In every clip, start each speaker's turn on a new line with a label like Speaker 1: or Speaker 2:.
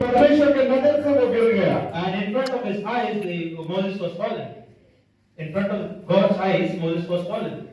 Speaker 1: परमेश्वर के नजर से वो गिर गया।
Speaker 2: And in front of his eyes, Moses was fallen. In front of God's eyes, Moses was fallen.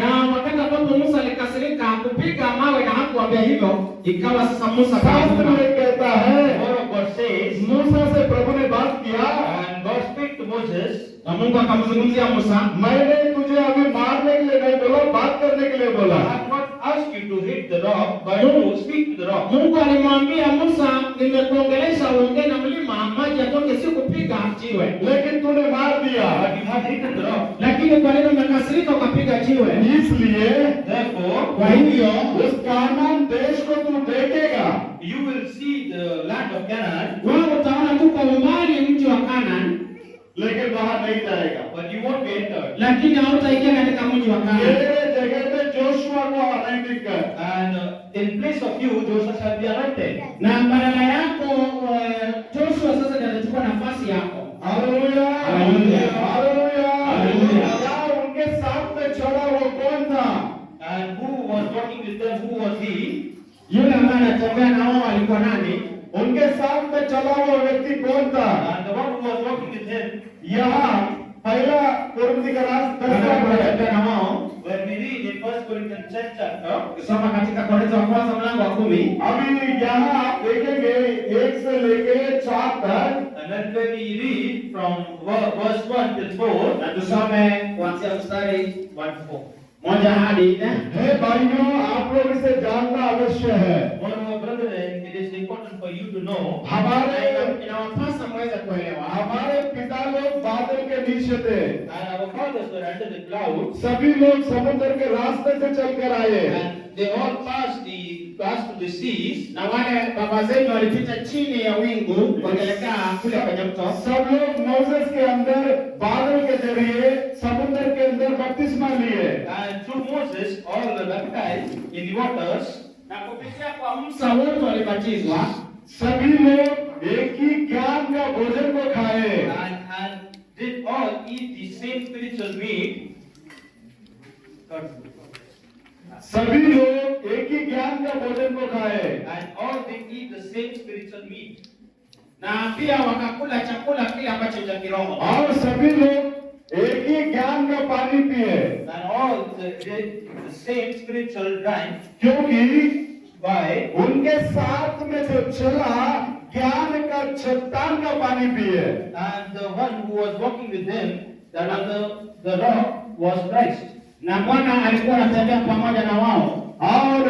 Speaker 3: Na wakati ambapo Musa alikasirika kupiga mawe na hakuambia hivyo, ikawa sasa Musa
Speaker 1: शास्त्र में कहता है,
Speaker 2: The word of God says,
Speaker 1: मूसा से प्रभु ने बात किया,
Speaker 2: and God spoke to Moses,
Speaker 3: na Mungu akamzungumzia Musa,
Speaker 1: मैंने तुझे अभी मारने के लिए नहीं बोला, बात करने के लिए
Speaker 2: I
Speaker 1: बोला।
Speaker 2: have not asked you to hit the rock, but to speak to the rock.
Speaker 3: Mungu alimwambia Musa, nimekuongelesha uongee na mlima, maji yatoke, si kupiga jiwe.
Speaker 1: लेकिन तूने मार दिया।
Speaker 2: But you have hit the rock.
Speaker 3: Lakini kwa nini umekasirika ukapiga jiwe?
Speaker 1: इसलिए
Speaker 2: Therefore,
Speaker 3: Kwa hivyo
Speaker 1: उस कानान देश को तू देखेगा,
Speaker 2: you will see the land of Canaan,
Speaker 3: wewe utaona tu kwa umbali mji wa Kanaan,
Speaker 1: लेकिन वहां नहीं जाएगा।
Speaker 2: but you won't be entered.
Speaker 3: lakini hautaingia katika mji wa Kanaan.
Speaker 1: तेरे जगह पे जोशुआ को anointing कर।
Speaker 2: And in place of you, Joshua shall be anointed.
Speaker 3: Na badala yako Joshua sasa ndiye atachukua nafasi yako.
Speaker 1: Hallelujah,
Speaker 3: hallelujah,
Speaker 1: hallelujah,
Speaker 3: hallelujah.
Speaker 1: क्या उनके साथ में चला वो कौन था?
Speaker 2: And who was walking with them? Who was he?
Speaker 3: Yule ambaye anatembea na wao alikuwa nani?
Speaker 1: उनके साथ में चला वो व्यक्ति कौन था?
Speaker 2: And the one who was walking with him,
Speaker 1: यहाँ पहला कुरिन्थी का रास्ता
Speaker 3: Anatembea na wao.
Speaker 2: when we read in 1 Corinthians 10 chapter,
Speaker 3: Ukisoma katika Korintho wa kwanza mlango wa 10,
Speaker 1: अभी यहाँ आप देखेंगे 1 से लेके 4 तक,
Speaker 2: and then when we read from verse 1 till 4,
Speaker 3: na tusome kuanzia mstari 1 to 4. Moja hadi 4.
Speaker 1: हे भाइयों, आप लोग इसे जानना अवश्य है।
Speaker 2: moreover, brethren, it is important for you to know,
Speaker 1: हमारे
Speaker 3: Inawapasa mweze kuelewa.
Speaker 1: हमारे पिता लोग बादल के नीचे थे,
Speaker 2: and our fathers were under the clouds,
Speaker 1: सभी लोग समुद्र के रास्ते से चलकर आए,
Speaker 2: and they all passed to the seas,
Speaker 3: Na wale baba zetu walipita chini ya wingu wakielekea kule kwenye mto.
Speaker 1: सब लोग मोसेस के अंदर बादल के जरिए समुद्र के अंदर बपतिस्मा लिए।
Speaker 2: and through Moses all were baptized in the waters,
Speaker 3: Na kupitia kwa Musa wote walibatizwa.
Speaker 1: सभी लोग एक ही ज्ञान का भोजन को खाए।
Speaker 2: and did all eat the same spiritual meat.
Speaker 1: सभी लोग एक ही ज्ञान का भोजन को खाए।
Speaker 2: And all they eat the same spiritual meat.
Speaker 3: Na pia wakakula chakula kile ambacho cha kiroho.
Speaker 1: और सभी लोग एक ही ज्ञान का पानी पिए,
Speaker 2: And all they did the same spiritual drink.
Speaker 1: क्योंकि
Speaker 2: Why?
Speaker 1: उनके साथ में जो चला ज्ञान का चट्टान का पानी पिए।
Speaker 2: And the one who was walking with them, that the rock was Christ.
Speaker 3: Na Bwana alikuwa anatembea pamoja na wao.
Speaker 1: और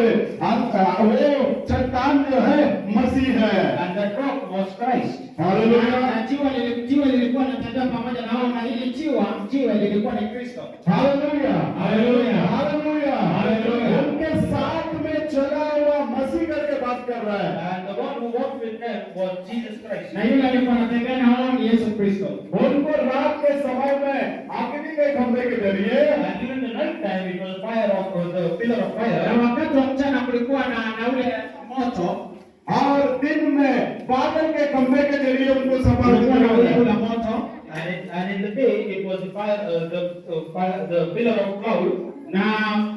Speaker 1: वो चट्टान जो है मसीह है।
Speaker 2: And that rock was Christ.
Speaker 1: Hallelujah,
Speaker 3: Na jiwe lilikuwa linatembea pamoja na wao, na hili jiwe lilikuwa ni Kristo.
Speaker 1: Hallelujah,
Speaker 3: hallelujah,
Speaker 1: hallelujah,
Speaker 3: hallelujah.
Speaker 1: उनके साथ में चला हुआ मसीह करके बात कर रहा है।
Speaker 2: And the one who walked with them was Jesus Christ.
Speaker 3: Na yule alikuwa anatembea na wao ni Yesu Kristo.
Speaker 1: उनको रात के समय में अग्नि के खंभे के जरिए,
Speaker 2: And during the night time, it was fire of the pillar of
Speaker 3: Na
Speaker 2: fire.
Speaker 3: wakati wa mchana kulikuwa na ule moto,
Speaker 1: और दिन में बादल के खंभे के जरिए उनको संभाल
Speaker 3: kulikuwa na wingu la
Speaker 1: दिया।
Speaker 3: moto,
Speaker 2: And in the day, it was the the pillar of cloud.
Speaker 3: na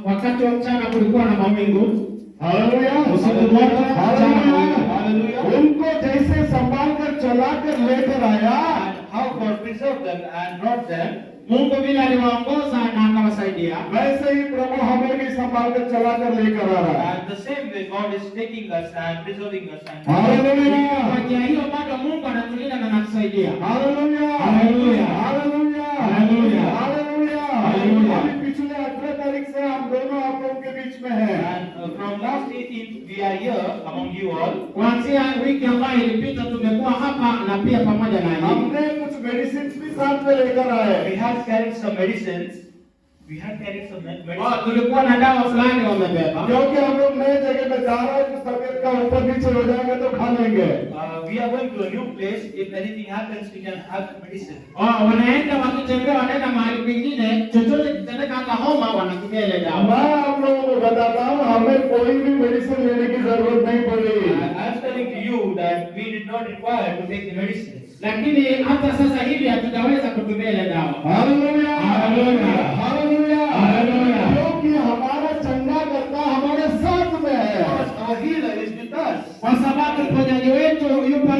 Speaker 3: wakati wa mchana kulikuwa na mawingu.
Speaker 1: Hallelujah,
Speaker 3: उसी को
Speaker 1: हालेलुया,
Speaker 2: हालेलुया।
Speaker 1: उनको जैसे संभाल कर चला कर लेकर आया,
Speaker 2: And how God preserved them and brought them.
Speaker 3: Mungu vile aliwaongoza na akawasaidia,
Speaker 1: वैसे ही प्रभु हमें भी संभाल कर चला कर लेकर आ रहा है।
Speaker 2: And the same way, God is taking us and preserving us. And
Speaker 1: hallelujah,
Speaker 3: kwa njia hiyo bado Mungu anatulinda na anatusaidia.
Speaker 1: Hallelujah,
Speaker 3: hallelujah,
Speaker 1: hallelujah,
Speaker 3: hallelujah,
Speaker 1: hallelujah.
Speaker 3: Hallelujah.
Speaker 1: अभी पिछले 18 तारीख से हम दोनों आप लोगों के बीच में हैं।
Speaker 2: And from last 18th, we are here among you all.
Speaker 3: Kuanzia wiki ambayo ilipita tumekuwa hapa na pia pamoja na nyinyi.
Speaker 1: हमने कुछ मेडिसिन भी साथ में लेकर आए।
Speaker 2: We have carried some medicines. We have carried some medicines.
Speaker 3: Tulikuwa na dawa fulani wamebeba.
Speaker 1: क्योंकि हम लोग नए जगह में जा रहे हैं, तो तबियत का ऊपर नीचे हो जाएगा तो खा लेंगे।
Speaker 2: We are going to a new place. If anything happens, we can have medicine.
Speaker 3: Wanaenda wakitembea, wanaenda mahali kwingine, chochote kitendeka, hata homa wanatumia ile dawa.
Speaker 1: मैं आप लोगों को बताता हूँ, हमें कोई भी मेडिसिन लेने की जरूरत नहीं पड़ी।
Speaker 2: I am telling to you that we did not require to take the medicines.
Speaker 3: Lakini hata sasa hivi hatutaweza kutumia ile dawa.
Speaker 1: Hallelujah,
Speaker 3: hallelujah,
Speaker 1: hallelujah,
Speaker 3: hallelujah.
Speaker 1: क्योंकि हमारा चंगा करता हमारे साथ में है।
Speaker 2: Because our healer is with us.
Speaker 3: Kwa sababu mponyaji wetu yupo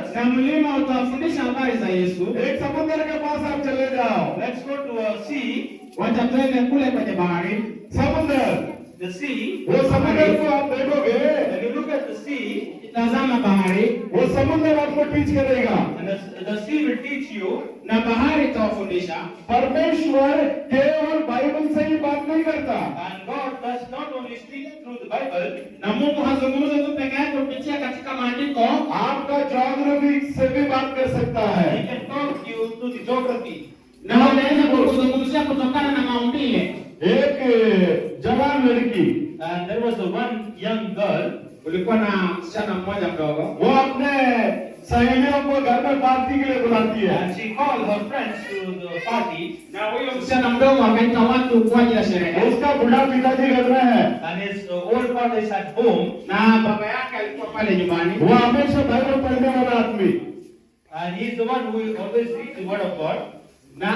Speaker 2: Jesus.
Speaker 3: na mlima utawafundisha habari za Yesu.
Speaker 1: एक समुद्र के पास आप चले जाओ,
Speaker 2: Let's go to a sea.
Speaker 3: Wacha twende kule kwenye bahari.
Speaker 1: समुद्र,
Speaker 2: The sea.
Speaker 1: वो समुद्र को आप देखोगे,
Speaker 2: When you look at the sea,
Speaker 3: Tazama bahari,
Speaker 1: वो समुद्र आपको टीच करेगा।
Speaker 2: and the sea will teach you.
Speaker 3: na bahari itawafundisha.
Speaker 1: परमेश्वर केवल बाइबल से ही बात नहीं करता,
Speaker 2: And God does not only speak through the Bible,
Speaker 3: Na Mungu hazungumzi tu peke yake kupitia katika maandiko,
Speaker 1: आपका ज्योग्राफी से भी बात कर सकता है।
Speaker 2: He can talk to you through the geography.
Speaker 3: na anaweza kuzungumzia kutokana na maumbile.
Speaker 1: एक जवान लड़की,
Speaker 2: And there was a one young girl.
Speaker 3: Kulikuwa na msichana mmoja mdogo,
Speaker 1: वो अपने सहेलियों को घर में पार्टी के लिए बुलाती है।
Speaker 2: And she called her friends to the party.
Speaker 3: na huyo msichana mdogo akaita watu kwa ajili ya sherehe,
Speaker 1: उसका बुढ़ा पिताजी घर में है,
Speaker 2: And his old father is at home.
Speaker 3: na baba yake alikuwa pale nyumbani.
Speaker 1: वो हमेशा बाइबल पढ़ने वाला आदमी,
Speaker 2: And he's the one who will always read the word of God.
Speaker 3: Na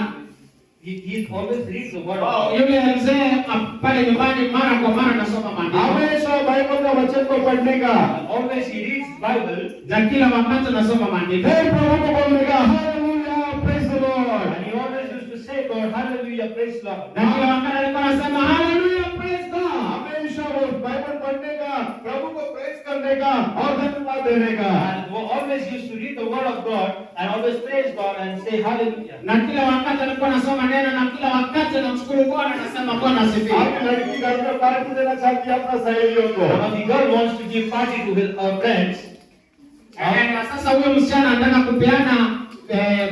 Speaker 2: He always reads the word of God.
Speaker 3: yule mzee pale nyumbani mara kwa mara anasoma maandiko,
Speaker 1: हमेशा बाइबल का वचन को पढ़ने का,
Speaker 2: And always he reads Bible.
Speaker 3: na kila wakati anasoma maandiko,
Speaker 1: फिर प्रभु को बोलने का, hallelujah, praise the Lord.
Speaker 2: And he always used to say, God, hallelujah, praise the Lord.
Speaker 3: na kila wakati alikuwa anasema haleluya, praise God.
Speaker 1: हमेशा वो बाइबल पढ़ने का, प्रभु को प्रेज करने का और धन्यवाद देने का।
Speaker 2: And we always used to read the word of God and always praise God and say hallelujah.
Speaker 3: Na kila wakati alikuwa anasoma neno, na kila wakati anamshukuru Bwana, anasema Bwana asifiwe.
Speaker 1: आपकी लड़की घर में पार्टी देना चाहती है अपना सहेलियों को,
Speaker 2: Now the girl wants to give party to her friends.
Speaker 3: Na sasa huyo msichana anataka kupeana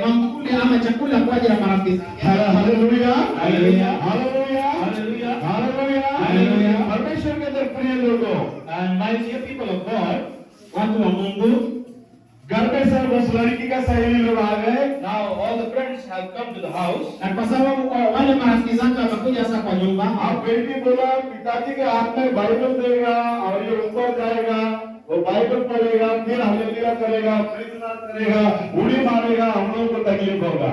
Speaker 3: mamkuli ama chakula kwa ajili ya marafiki zake.
Speaker 1: Hallelujah,
Speaker 2: hallelujah,
Speaker 1: hallelujah,
Speaker 2: Hallelujah.
Speaker 1: Hallelujah,
Speaker 3: hallelujah.
Speaker 1: परमेश्वर के अंदर प्रिय लोगों,
Speaker 2: And my dear people of God,
Speaker 3: Watu wa Mungu,
Speaker 1: घर में सब उस लड़की का सहेली लोग आ गए।
Speaker 2: now all the friends have come to the house.
Speaker 3: na kwa sababu wale marafiki zake wamekuja sasa kwa nyumba,
Speaker 1: आप बेटी बोला पिताजी के हाथ में बाइबल देगा और ये ऊपर जाएगा, वो बाइबल पढ़ेगा, फिर हालेलुया करेगा, प्रेज़ गॉड करेगा, उड़ी मारेगा, हम लोगों को तकलीफ होगा।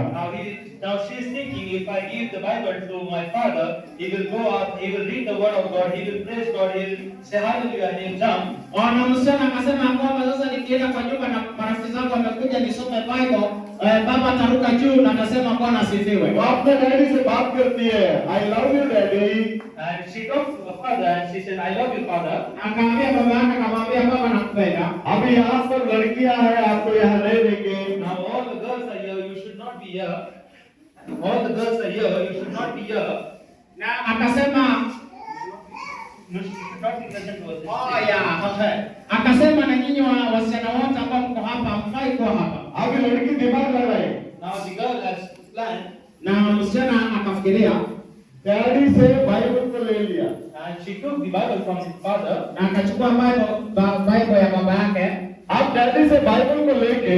Speaker 2: Now she is thinking, if I give the Bible to my father, he will go up, he will read the word of God, he will praise God, he will say hallelujah, and he will jump.
Speaker 3: na msichana akasema kwamba sasa nikienda kwa nyumba na marafiki zangu wamekuja nisome Bible, baba ataruka juu na atasema Bwana asifiwe.
Speaker 1: वो अपने डैडी से बात करती है, I love you daddy।
Speaker 2: And she talked to her father and she said, I love you, father.
Speaker 3: Akamwambia baba yake, akamwambia baba nakupenda.
Speaker 1: अभी यहाँ पर लड़कियां हैं, आपको यहाँ नहीं देंगे।
Speaker 2: Now all the girls are here, you should not be here. All the girls are here, you should not be here.
Speaker 3: Na akasema
Speaker 2: You should not be present to us.
Speaker 3: akasema na nyinyi wasichana wote ambao mko hapa hamfai kuwa hapa.
Speaker 1: अभी लड़की दिमाग लगाई,
Speaker 2: Now the girl has planned
Speaker 3: Na msichana akafikiria
Speaker 1: daddy से बाइबल को ले लिया,
Speaker 2: and she took the Bible from his father.
Speaker 3: na akachukua Bible ya baba yake,
Speaker 1: अब डैडी से बाइबल को लेके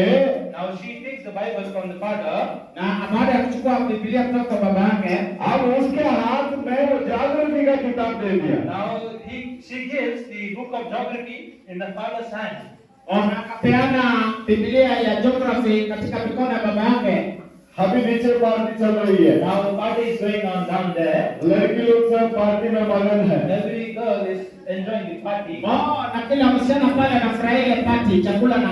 Speaker 2: Now she takes the Bible from the father.
Speaker 3: na baada ya kuchukua Biblia kutoka kwa baba yake,
Speaker 1: अब उसके हाथ में वो जागृति का किताब दे दिया।
Speaker 2: Now she gives the book of geography in the father's hand.
Speaker 3: akapeana Biblia ya geography katika mikono ya baba yake.
Speaker 1: अभी नीचे पार्टी चल रही है,
Speaker 2: Now the party is going on down there.
Speaker 1: लड़की लोग सब पार्टी में मगन है।
Speaker 2: Every girl is enjoying the party.
Speaker 3: Na kila msichana pale anafurahia ile party, chakula na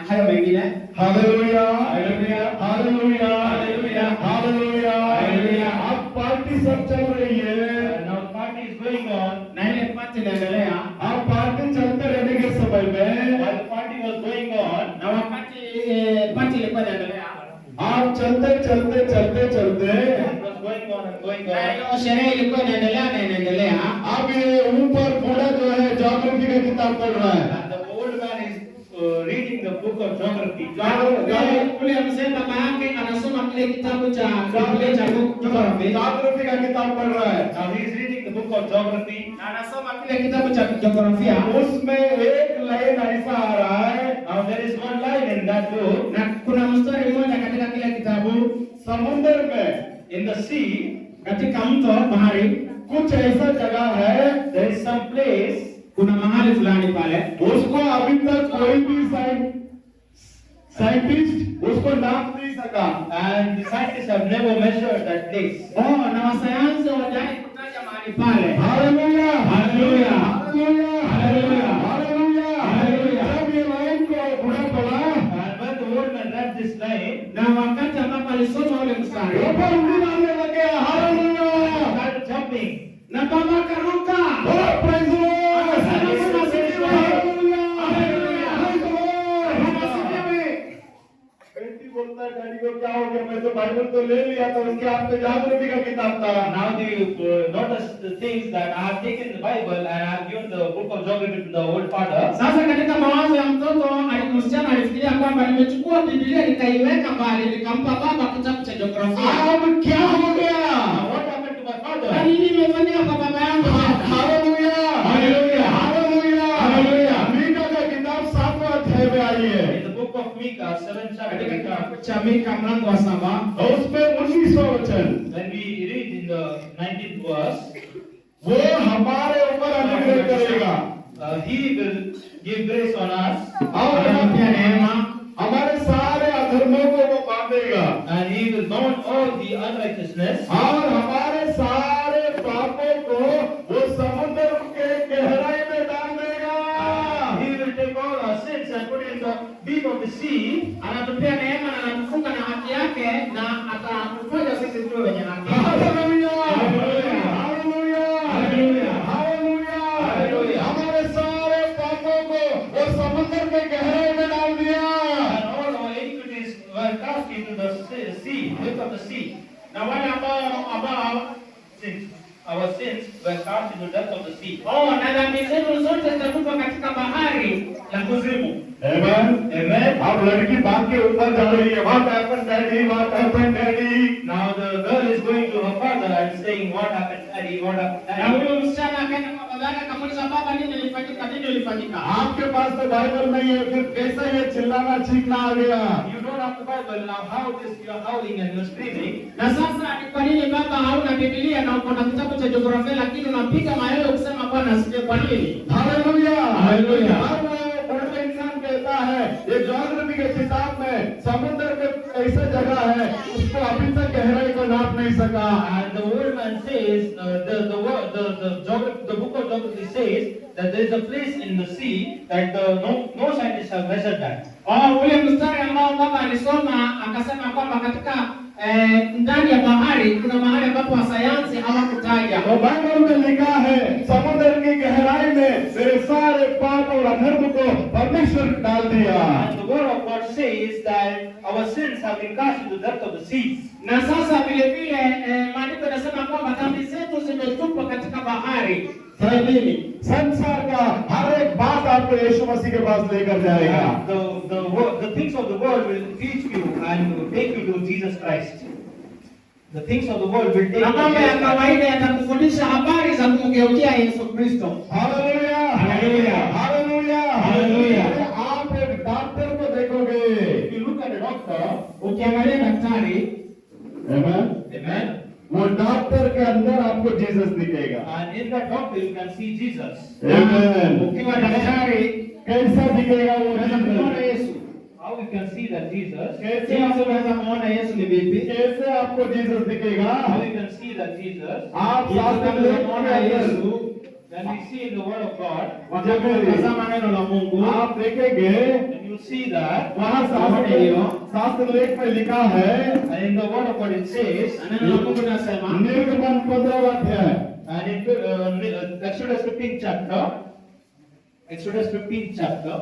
Speaker 3: hayo mengine.
Speaker 1: Hallelujah,
Speaker 3: hallelujah,
Speaker 1: hallelujah,
Speaker 3: hallelujah,
Speaker 1: hallelujah,
Speaker 3: hallelujah.
Speaker 1: अब पार्टी सब चल रही है।
Speaker 2: Now the party is going on.
Speaker 3: Na ile party inaendelea.
Speaker 1: अब पार्टी चलते रहने के समय में
Speaker 2: While the party was going on,
Speaker 3: Na wakati party ilikuwa inaendelea,
Speaker 1: आप चलते चलते चलते चलते
Speaker 2: it was going on and going
Speaker 3: na
Speaker 2: on.
Speaker 3: hiyo sherehe ilikuwa inaendelea na inaendelea.
Speaker 1: अब ये ऊपर बूढ़ा जो है ज्योग्राफी का किताब पढ़ रहा है।
Speaker 2: And the old man is reading the book of geography.
Speaker 3: Kule mzee baba yake anasoma kile kitabu cha Biblia cha geography.
Speaker 1: Geography का किताब पढ़ रहा है।
Speaker 2: Now he is reading the book of geography.
Speaker 3: Na anasoma kile kitabu cha jiografia.
Speaker 1: उसमें एक लाइन ऐसा आ रहा है,
Speaker 2: Now there is one line in that book.
Speaker 3: Na kuna mstari mmoja katika kile kitabu,
Speaker 1: समुद्र में
Speaker 2: In the sea,
Speaker 3: katika mto bahari,
Speaker 1: कुछ ऐसा जगह है,
Speaker 2: there is some place.
Speaker 3: kuna mahali fulani pale,
Speaker 1: उसको अभी तक कोई भी साइंटिस्ट उसको नाप नहीं सका।
Speaker 2: And the scientists have never measured that place.
Speaker 3: na wasayansi hawajawahi kutaja mahali pale.
Speaker 1: Hallelujah,
Speaker 3: hallelujah,
Speaker 1: hallelujah,
Speaker 3: hallelujah,
Speaker 1: hallelujah,
Speaker 3: hallelujah.
Speaker 1: जब ये लाइन को बुरा पड़ा,
Speaker 2: And when
Speaker 1: बाइबल तो ले लिया तो उनके हाथ में जागृति का किताब था।
Speaker 2: Now do you notice the things that I have taken the Bible and I have given the book of geography to the old father.
Speaker 3: Sasa katika mawazo ya mtoto msichana alifikiria kwamba nimechukua Biblia nikaiweka mbali nikampa baba kitabu cha jiografia.
Speaker 1: अब क्या हो गया?
Speaker 2: What happened to my father?
Speaker 3: Na nini imefanyika kwa baba yangu?
Speaker 1: Hallelujah hallelujah hallelujah hallelujah. Micah का किताब 7वां अध्याय में आई है।
Speaker 2: In the book of Micah, 7th chapter,
Speaker 3: Katika kitabu cha Mika mlango wa 7
Speaker 1: और उसमें 19वां वचन,
Speaker 2: when we read in the 19th verse,
Speaker 1: वो हमारे ऊपर अनुग्रह करेगा
Speaker 2: he will give grace on us
Speaker 1: और
Speaker 3: anamtia neema
Speaker 1: हमारे सारे अधर्मों को वो बांधेगा
Speaker 2: and he will bound all the unrighteousness
Speaker 1: और हमारे सारे पापों को वो समुद्र के गहराई में डाल देगा।
Speaker 2: he will take all our sins and put it in the deep of the sea.
Speaker 3: anatupia neema na anatufunga na haki yake na atatufanya sisi tuwe wenye haki.
Speaker 1: Hallelujah
Speaker 2: hallelujah
Speaker 1: hallelujah
Speaker 2: hallelujah
Speaker 1: hallelujah
Speaker 2: hallelujah.
Speaker 1: हमारे सारे पापों को वो समुद्र के गहराई में डाल दिया।
Speaker 2: And all our iniquities were cast into the sea, depth of the sea.
Speaker 3: Na wale ambao
Speaker 2: Sins, our sins were cast into the depth of the sea.
Speaker 3: na dhambi zetu zote zitatupwa katika bahari la kuzimu.
Speaker 1: Amen.
Speaker 2: Amen.
Speaker 1: अब लड़की बात के ऊपर जा रही है, What happened, Daddy? What happened, Daddy?
Speaker 2: Now the girl is going to her father and saying, what happened, Daddy? What happened,
Speaker 3: Na
Speaker 2: Daddy?
Speaker 3: huyo msichana akaenda kwa baba yake akamuuliza, baba, nini ilifanyika? Nini ilifanyika?
Speaker 1: आपके पास तो बाइबल नहीं है, फिर कैसे ये चिल्लाना चीखना आ गया?
Speaker 2: You don't have the Bible, now how this you are howling and you are screaming?
Speaker 3: Na sasa ni kwa nini baba hauna Biblia na uko na kitabu cha jiografia lakini unapiga mayowe kusema Bwana asikie kwa nini?
Speaker 1: Hallelujah
Speaker 3: hallelujah.
Speaker 1: अब बड़ा इंसान कहता है, ये ज्योग्राफी के किताब में समुद्र में ऐसा जगह है, उसको अभी तक गहराई को नाप नहीं सका।
Speaker 2: And the old man says, the book of geography says that there is a place in the sea that no scientists have measured that.
Speaker 3: Ule mstari ambao baba alisoma akasema kwamba katika ndani ya bahari kuna mahali ambapo wasayansi hawakutaja.
Speaker 1: तो बाइबल में लिखा है, समुद्र की गहराई में मेरे सारे पाप और अधर्म को परमेश्वर डाल दिया।
Speaker 2: And the word of God says that our sins have been cast into the depth of the seas.
Speaker 3: Na sasa vile vile maandiko yanasema kwamba dhambi zetu zimetupwa katika bahari. Sabini.
Speaker 1: संसार का हर एक बात आपको यीशु मसीह के पास लेकर जाएगा।
Speaker 2: The things of the world will teach you and take you to Jesus Christ. The things of the world will take
Speaker 3: Na mambo ya
Speaker 2: you.
Speaker 3: kawaida yatakufundisha habari za kumgeukia Yesu Kristo.
Speaker 1: Hallelujah
Speaker 3: hallelujah
Speaker 1: hallelujah
Speaker 3: hallelujah.
Speaker 1: आप एक डॉक्टर को देखोगे,
Speaker 2: If you look at a doctor,
Speaker 3: Ukiangalia daktari,
Speaker 1: आमेन,
Speaker 2: amen,
Speaker 1: वो डॉक्टर के अंदर आपको जीसस दिखेगा।
Speaker 2: and in that doctor you can see Jesus.
Speaker 1: Amen.
Speaker 3: ukiwa daktari
Speaker 1: कैसा दिखेगा वो
Speaker 3: unaweza kumwona
Speaker 1: Jesus?
Speaker 3: Yesu.
Speaker 2: How you can see that Jesus?
Speaker 1: कैसे
Speaker 3: Jinsi unaweza kumwona Yesu ni vipi?
Speaker 1: कैसे आपको जीसस दिखेगा?
Speaker 2: How you can see that Jesus?
Speaker 1: आप शास्त्र
Speaker 3: Jinsi
Speaker 1: लेख
Speaker 3: unamwona
Speaker 1: में
Speaker 3: Yesu
Speaker 2: When we see in the Word of God,
Speaker 3: wakati unatazama neno la Mungu,
Speaker 1: आप देखेंगे
Speaker 2: and you see that,
Speaker 1: वहाँ शास्त्र लेख में लिखा है,
Speaker 2: and in the Word of God it says,
Speaker 3: neno la Mungu linasema
Speaker 1: निर्गमन 15वां अध्याय,
Speaker 2: and in Exodus 15th chapter, Exodus 15th chapter,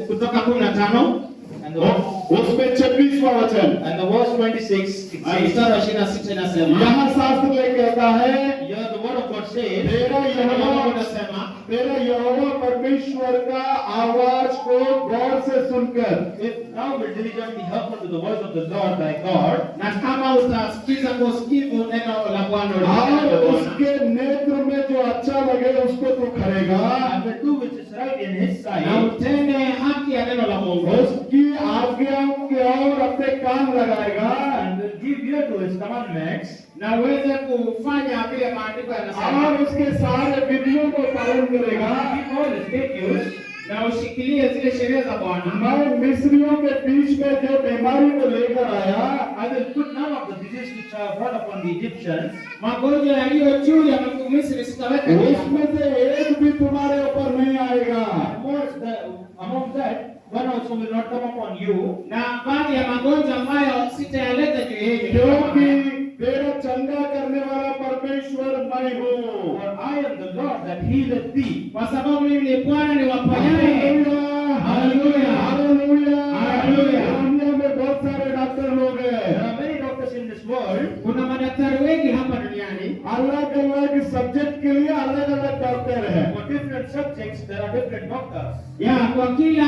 Speaker 3: kutoka 15
Speaker 2: and the verse,
Speaker 1: उसमें 26वां वचन,
Speaker 2: and the verse 26, it says,
Speaker 3: mstari wa 26 inasema,
Speaker 1: यहाँ शास्त्र लेख कहता है,
Speaker 2: here the Word of God says,
Speaker 3: neno la Mungu linasema,
Speaker 1: तेरा यहोवा परमेश्वर का आवाज को गौर से सुनकर,
Speaker 2: if thou wilt diligently hearken to the words of the Lord thy God,
Speaker 3: na kama utasikiza kwa usikivu neno la Bwana
Speaker 1: और
Speaker 3: ulilopewa,
Speaker 1: उसके नेत्र में जो अच्छा लगे उसको तू करेगा,
Speaker 2: and will do which is right in his
Speaker 3: na
Speaker 2: sight,
Speaker 3: utende haki ya neno la Mungu,
Speaker 1: उसकी आज्ञाओं के और अपने कान लगाएगा,
Speaker 2: and will give ear to his commandments,
Speaker 3: na uweze kufanya vile maandiko yanasema,
Speaker 1: और उसके सारे विधियों को पालन करेगा।
Speaker 2: keep all his statutes,
Speaker 3: na ushikilie zile sheria za Bwana.
Speaker 1: मैं मिस्रियों के बीच में जो बीमारी को लेकर आया,
Speaker 2: I will put none of the diseases which I have brought upon the Egyptians,
Speaker 3: Magonjwa yaliyo juu ya Misri sitaweka juu yako.
Speaker 1: उसमें से एक भी तुम्हारे ऊपर नहीं आएगा।
Speaker 2: among that, one also will not come upon you,
Speaker 3: Na baadhi ya magonjwa ambayo sitayaleta juu yenu,
Speaker 1: क्योंकि तेरा चंगा करने वाला परमेश्वर मैं हूँ।
Speaker 2: for I am the Lord that healeth thee.
Speaker 3: kwa sababu mimi ni Bwana niwaponyaye.
Speaker 1: Hallelujah hallelujah
Speaker 3: hallelujah.
Speaker 1: दुनिया में बहुत सारे डॉक्टर लोग
Speaker 2: There
Speaker 1: हैं,
Speaker 2: are many doctors
Speaker 3: Ya, kwa kila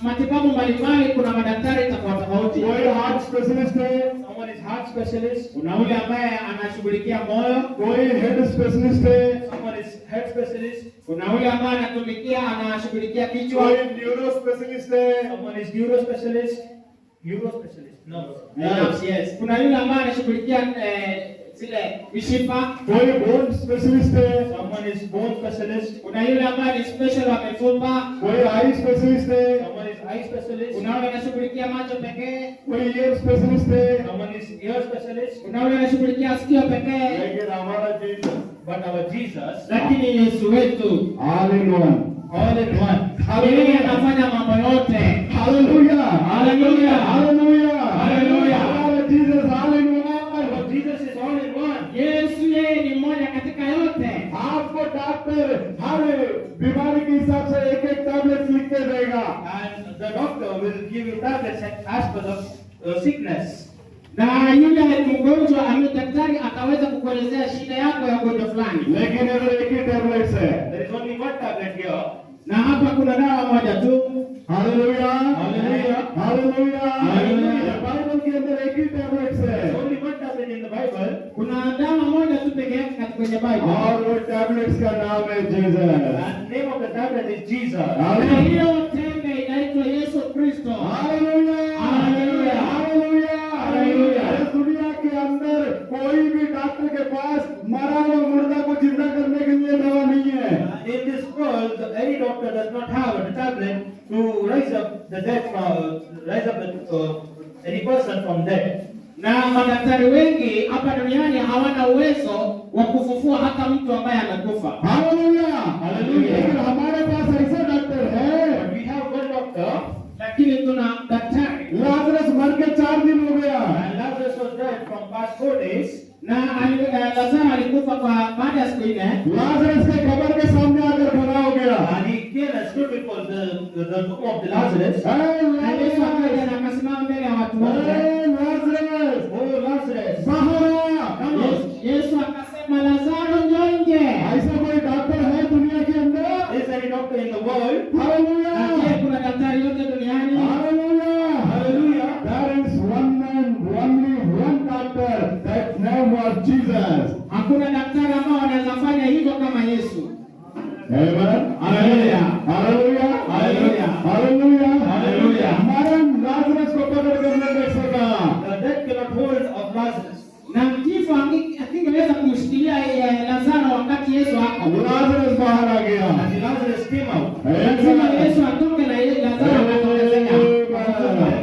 Speaker 3: matibabu mbalimbali kuna madaktari tofauti.
Speaker 1: कोई हार्ट स्पेशलिस्ट है,
Speaker 2: Someone is heart specialist.
Speaker 3: Kuna yule ambaye anashughulikia moyo,
Speaker 1: कोई head specialist है,
Speaker 2: Someone is head specialist.
Speaker 3: kuna yule ambaye anashughulikia kichwa.
Speaker 1: कोई neuro specialist है,
Speaker 2: Someone is neuro specialist. Neuro specialist. No.
Speaker 3: Yes. Kuna yule ambaye anashughulikia zile mishipa.
Speaker 1: कोई bone specialist है,
Speaker 2: Someone is bone specialist.
Speaker 3: Kuna yule ambaye ni special wa mifupa.
Speaker 1: कोई eye specialist है,
Speaker 2: Someone is eye specialist.
Speaker 3: Kuna yule anashughulikia macho pekee.
Speaker 1: कोई year specialist है,
Speaker 2: Someone is ear specialist.
Speaker 3: Kuna yule anashughulikia sikio pekee.
Speaker 1: लेकिन हमारा Jesus
Speaker 2: But our Jesus,
Speaker 3: Lakini Yesu wetu
Speaker 1: all in one.
Speaker 2: all in one.
Speaker 3: yeye anafanya mambo yote.
Speaker 1: Hallelujah,
Speaker 3: Hallelujah.
Speaker 1: Hallelujah,
Speaker 3: Hallelujah.
Speaker 1: हमारा Jesus all in one.
Speaker 2: Our Jesus is all in one.
Speaker 3: Yesu yeye ni mmoja katika yote.
Speaker 1: आपको डॉक्टर हर बीमारी के हिसाब से एक एक टैबलेट लिख के देगा।
Speaker 2: And the doctor will give you tablets as per the sickness.
Speaker 3: Na yule mgonjwa daktari ataweza kukuelezea shida yako ya ugonjwa fulani.
Speaker 1: लेकिन अगर एक ही टैबलेट है,
Speaker 2: There is only one tablet here.
Speaker 3: Na hapa kuna dawa moja tu.
Speaker 1: Hallelujah,
Speaker 2: hallelujah,
Speaker 1: hallelujah,
Speaker 3: hallelujah.
Speaker 1: Bible के अंदर एक ही tablet
Speaker 2: There
Speaker 1: है
Speaker 2: is only one tablet in the Bible.
Speaker 3: Kuna dawa moja tu pekee yake katika kwenye Bible.
Speaker 1: और वो टैबलेट्स का नाम है Jesus.
Speaker 2: And the name of the tablet is Jesus.
Speaker 3: Na hiyo tembe inaitwa Yesu Kristo.
Speaker 1: Hallelujah,
Speaker 3: hallelujah,
Speaker 1: hallelujah,
Speaker 3: hallelujah.
Speaker 1: इस दुनिया के अंदर कोई भी डॉक्टर के पास मरा हुआ मुर्दा को जिंदा करने के लिए दवा नहीं है।
Speaker 2: In this world, any doctor does not have a tablet to rise up the dead, any person from death.
Speaker 3: Na madaktari wengi hapa duniani hawana uwezo wa kufufua hata mtu ambaye amekufa.
Speaker 1: Hallelujah,
Speaker 2: hallelujah.
Speaker 1: लेकिन हमारे पास ऐसा डॉक्टर है,
Speaker 2: But we have one doctor,
Speaker 3: Lakini tuna daktari
Speaker 1: Lazarus मर के 4 दिन हो गया,
Speaker 2: and Lazarus was dead from past 4 days.
Speaker 3: na Lazaro alikufa kwa baada ya siku 4.
Speaker 1: लाजरस के कब्र के सामने आकर खड़ा हो गया।
Speaker 2: And he came and stood before the tomb of the Lazarus.
Speaker 3: Na Yesu akaja na akasimama mbele ya watu wote.
Speaker 1: Lazarus
Speaker 2: Oh, Lazarus,
Speaker 1: बाहर आ।
Speaker 3: Yesu akasema, Lazaro njoo nje.
Speaker 1: ऐसा कोई डॉक्टर है दुनिया के अंदर?
Speaker 2: is there any doctor in the world?
Speaker 1: Hallelujah,
Speaker 3: Na je, kuna daktari yote duniani?
Speaker 1: Hallelujah,
Speaker 2: Hallelujah.
Speaker 1: There is one man, only one doctor. That name was Jesus.
Speaker 3: Hakuna daktari ambao wanaweza fanya hivyo kama Yesu.
Speaker 1: Amen.
Speaker 3: Hallelujah.
Speaker 1: Hallelujah,
Speaker 3: hallelujah,
Speaker 1: hallelujah,
Speaker 2: hallelujah.
Speaker 1: मरण लाजरस को पकड़ कर नहीं देख सका।
Speaker 2: The death cannot hold of Lazarus.
Speaker 3: Na kifo asingeweza kumshikilia Lazaro wakati Yesu hapo.
Speaker 1: Lazarus बाहर आ गया।
Speaker 2: And Lazarus came out.
Speaker 3: Lazima Yesu atoke na Lazaro akatokezea.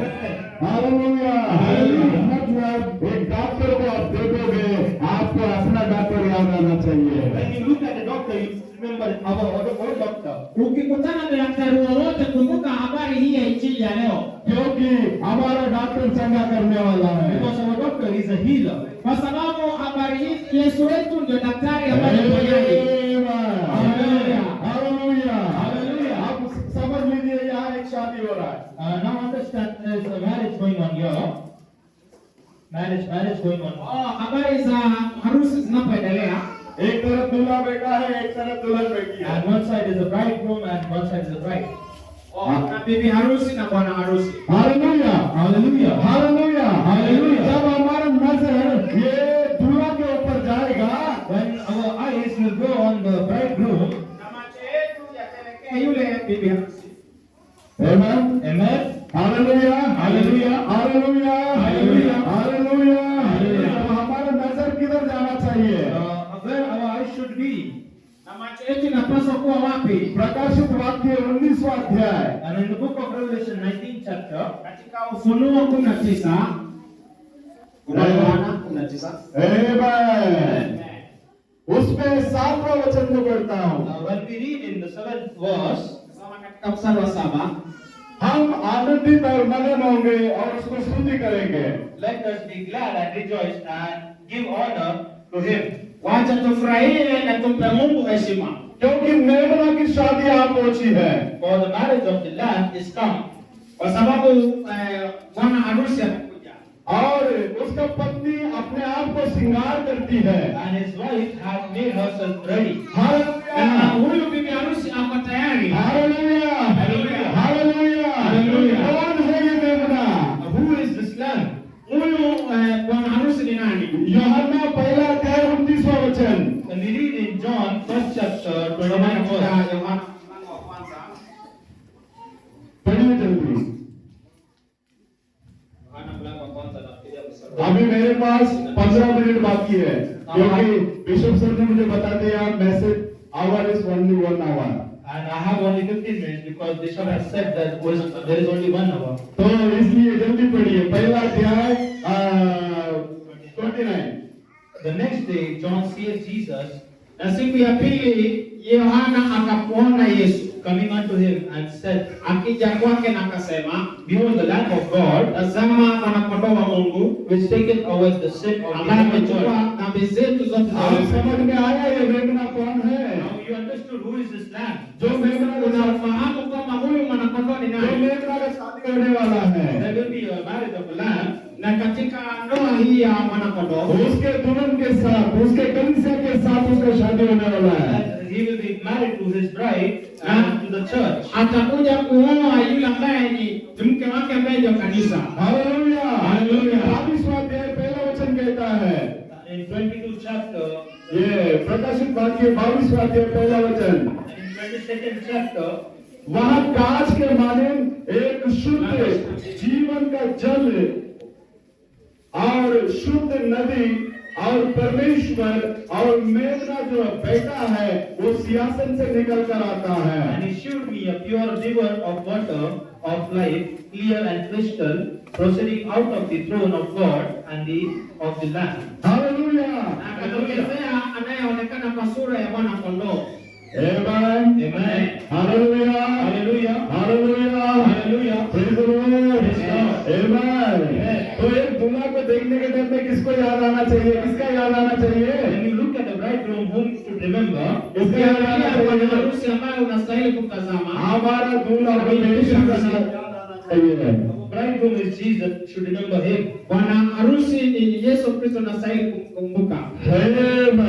Speaker 1: Hallelujah,
Speaker 3: hallelujah.
Speaker 1: मतलब एक डॉक्टर को आप देखोगे, आपको अपना डॉक्टर याद आना चाहिए।
Speaker 2: When you look at the doctor, you remember our old doctor.
Speaker 3: Ukikutana na daktari wowote, kumbuka habari hii ya injili ya leo,
Speaker 1: क्योंकि हमारा डॉक्टर चंगा करने वाला है।
Speaker 2: Because our doctor is a healer.
Speaker 3: kwa sababu habari hizi, Yesu wetu ndio daktari ambaye ni mponyaji.
Speaker 1: Hallelujah, hallelujah,
Speaker 2: hallelujah.
Speaker 1: आप समझ लीजिए यहाँ एक शादी हो रहा है।
Speaker 2: Now understand there's a marriage going on here. Marriage going on.
Speaker 3: Habari za harusi zinapoendelea,
Speaker 1: एक तरफ दूल्हा बैठा है, एक तरफ दुल्हन बैठी है।
Speaker 2: And one side is the bridegroom and one side is the bride.
Speaker 3: na bibi harusi na bwana harusi.
Speaker 1: Hallelujah,
Speaker 2: Hallelujah.
Speaker 1: Hallelujah,
Speaker 2: hallelujah.
Speaker 1: जब हमारा नजर ये दूल्हा के ऊपर जाएगा,
Speaker 2: When our eyes will go on the bridegroom,
Speaker 3: Na macho yetu yataelekea yule bibi harusi.
Speaker 1: Amen,
Speaker 2: amen.
Speaker 1: Hallelujah,
Speaker 2: hallelujah.
Speaker 1: Hallelujah,
Speaker 2: hallelujah.
Speaker 1: Hallelujah.
Speaker 2: Hallelujah.
Speaker 1: तो हमारा नजर किधर जाना चाहिए?
Speaker 2: Where our eyes should be.
Speaker 3: Na macho yetu yanapaswa kuwa wapi?
Speaker 1: प्रकाशित वाक्य 19वां अध्याय,
Speaker 2: And in the book of Revelation 19th chapter,
Speaker 3: Katika Ufunuo 19, Unaona 19.
Speaker 1: आमेन। उसमें 7वां वचन को पढ़ता हूँ।
Speaker 2: when we read in the 7th verse,
Speaker 3: Soma katika mstari wa 7.
Speaker 1: हम आनंदित और मगन होंगे और उसको स्तुति करेंगे।
Speaker 2: let us be glad and rejoice and give honor to him.
Speaker 3: Wacha tufurahie na tumpe Mungu heshima,
Speaker 1: क्योंकि मेमना की शादी आ पहुंची है।
Speaker 2: For the marriage of the Lamb is come.
Speaker 3: kwa sababu bwana harusi amekuja.
Speaker 1: और उसका पत्नी अपने आप को श्रृंगार करती है।
Speaker 2: and his wife had made herself ready.
Speaker 1: Hallelujah,
Speaker 3: Huyu bibi harusi ako tayari.
Speaker 1: Hallelujah,
Speaker 2: hallelujah,
Speaker 1: hallelujah,
Speaker 3: hallelujah.
Speaker 1: कौन है ये मेमना?
Speaker 2: Who is this lamb?
Speaker 3: Huyu bwana harusi ni nani?
Speaker 1: यूहन्ना पहला अध्याय 29वां वचन।
Speaker 2: And we read in John 1st chapter 29th verse.
Speaker 3: Yohana mlango wa kwanza.
Speaker 1: पढ़िए जल्दी।
Speaker 3: Yohana mlango wa kwanza nafikiria kusoma.
Speaker 1: अभी मेरे पास 15 मिनट बाकी है, क्योंकि बिशप सर ने मुझे बता दिया message hour is only 1 hour.
Speaker 2: And I have only 15 minutes because Bishop has said that there is only 1 hour.
Speaker 1: तो इसलिए जल्दी पढ़िए। पहला अध्याय 29।
Speaker 2: The next day, John sees Jesus
Speaker 3: Na siku ya pili Yohana akamuona Yesu
Speaker 2: coming unto him and said,
Speaker 3: akija kwake na akasema,
Speaker 2: Behold the Lamb of God,
Speaker 3: tazama mwanakondoo wa Mungu
Speaker 2: which taketh away the sin of the
Speaker 3: ambaye
Speaker 2: whole
Speaker 3: amechukua
Speaker 2: world.
Speaker 3: dhambi zetu zote za
Speaker 1: आप
Speaker 3: ulimwengu.
Speaker 1: समझ में आया ये मेमना कौन है?
Speaker 2: Now you understood who is this Lamb.
Speaker 1: जो मेमना
Speaker 3: Unafahamu kwamba huyu mwanakondoo ni
Speaker 1: जो
Speaker 3: nani?
Speaker 1: मेमना का शादी होने वाला है,
Speaker 2: There will be a marriage of a lamb,
Speaker 3: Na katika ndoa hii ya mwanakondoo
Speaker 1: उसके दुल्हन के साथ, उसके कलीसिया के साथ उसका शादी होने वाला है।
Speaker 2: and he will be married to his bride and to the church.
Speaker 3: atakuja kuoa yule ambaye ni mke wake ambaye ndio kanisa.
Speaker 1: Hallelujah,
Speaker 3: hallelujah.
Speaker 1: 22वां अध्याय पहला वचन कहता है,
Speaker 2: In 22 chapter,
Speaker 1: ये प्रकाशित वाक्य 22वां अध्याय पहला वचन,
Speaker 2: and in 22nd chapter,
Speaker 1: वहां कांच के मानिंद एक शुद्ध जीवन का जल और शुद्ध नदी और परमेश्वर और मेमना जो बैठा है वो सिंहासन से निकल कर आता है।
Speaker 2: and he showed me a pure river of water of life, clear and crystal, proceeding out of the throne of God and of the Lamb.
Speaker 1: Hallelujah,
Speaker 3: Na akatokezea anayeonekana kwa sura ya mwana kondoo.
Speaker 1: Amen,
Speaker 2: Amen.
Speaker 1: Hallelujah,
Speaker 2: Hallelujah.
Speaker 1: Hallelujah,
Speaker 2: Hallelujah.
Speaker 1: Praise the Lord,
Speaker 2: Praise God.
Speaker 1: आमेन। तो एक दूल्हा को देखने के टाइम में किसको याद आना चाहिए? किसका याद आना चाहिए?
Speaker 2: When you look at the bridegroom, whom you should remember,
Speaker 1: किसका याद आना
Speaker 3: Ukiangalia bwana
Speaker 1: चाहिए?
Speaker 3: harusi ambaye unastahili kumtazama,
Speaker 1: हमारा दूल्हा परमेश्वर का नाम याद आना चाहिए।
Speaker 2: bridegroom is Jesus, should remember him.
Speaker 3: bwana harusi ni Yesu Kristo, unastahili kumkumbuka.
Speaker 1: Amen,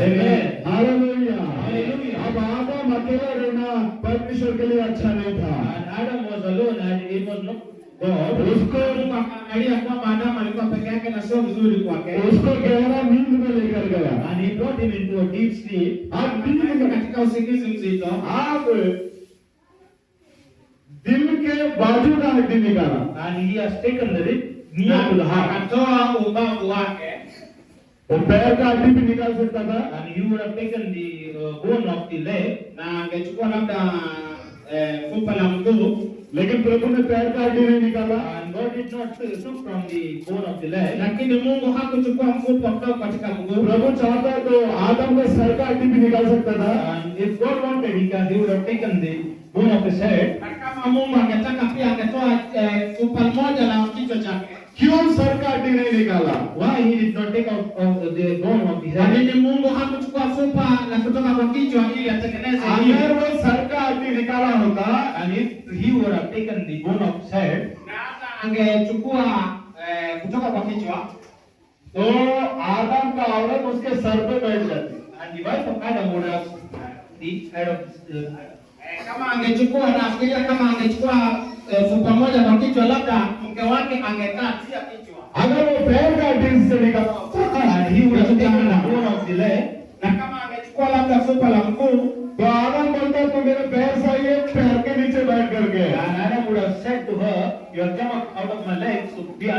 Speaker 2: Amen.
Speaker 1: Hallelujah,
Speaker 2: hallelujah.
Speaker 1: अब आदम अकेला रहना परमेश्वर के लिए अच्छा नहीं था।
Speaker 2: And Adam was alone and it was not God.
Speaker 1: उसको
Speaker 3: Mungu akaangalia kwamba Adamu alikuwa peke yake na sio vizuri kwake.
Speaker 1: उसको गहरा नींद में लेकर गया।
Speaker 2: And he brought him into a deep sleep.
Speaker 1: अब नींद
Speaker 3: Akaenda
Speaker 1: में
Speaker 3: katika usingizi mzito.
Speaker 1: आप दिल के बाजू का हड्डी निकाला,
Speaker 2: And he has taken the rib near to the heart.
Speaker 3: Akatoa ubavu wake.
Speaker 1: वो पैर का हड्डी भी निकाल सकता था,
Speaker 2: And he would have taken the bone of the leg.
Speaker 3: Na angechukua labda fupa la mguu,
Speaker 1: लेकिन प्रभु ने पैर का हड्डी नहीं निकाला।
Speaker 2: And God did not took from the bone of the leg.
Speaker 3: lakini Mungu hakuchukua mfupa kutoka katika mguu.
Speaker 1: प्रभु चाहता तो आदम का सर का हड्डी भी निकाल सकता था,
Speaker 2: And if God wanted, he would have taken the bone of his head.
Speaker 3: Na kama Mungu angetaka pia angetoa fupa moja la kichwa chake.
Speaker 1: क्यों सर का हड्डी नहीं निकाला?
Speaker 2: Why he did not take out of the bone of the
Speaker 3: Kwa
Speaker 2: head?
Speaker 3: nini Mungu hakuchukua fupa la kutoka kwa kichwa ili atengeneze hili?
Speaker 1: अगर वो सर का हड्डी निकाला होता
Speaker 2: And if he would have taken the bone of his head,
Speaker 3: Na hata angechukua kutoka kwa kichwa,
Speaker 1: तो आदम का औरत उसके सर पे बैठ जाती।
Speaker 2: and the wife of Adam would have the head of
Speaker 3: kama angechukua, nafikiria kama angechukua fupa moja kwa kichwa, labda mke wake angekaa tia kichwa.
Speaker 1: अगर वो पैर का हड्डी से निकाला
Speaker 2: and he would have taken the bone of the leg.
Speaker 3: Na kama angechukua labda fupa la mguu,
Speaker 1: तो आदम बोलता तो मेरे पैर सही है, पैर के नीचे बैठ करके।
Speaker 2: And Adam would have said to her, "You have come out of my leg, so be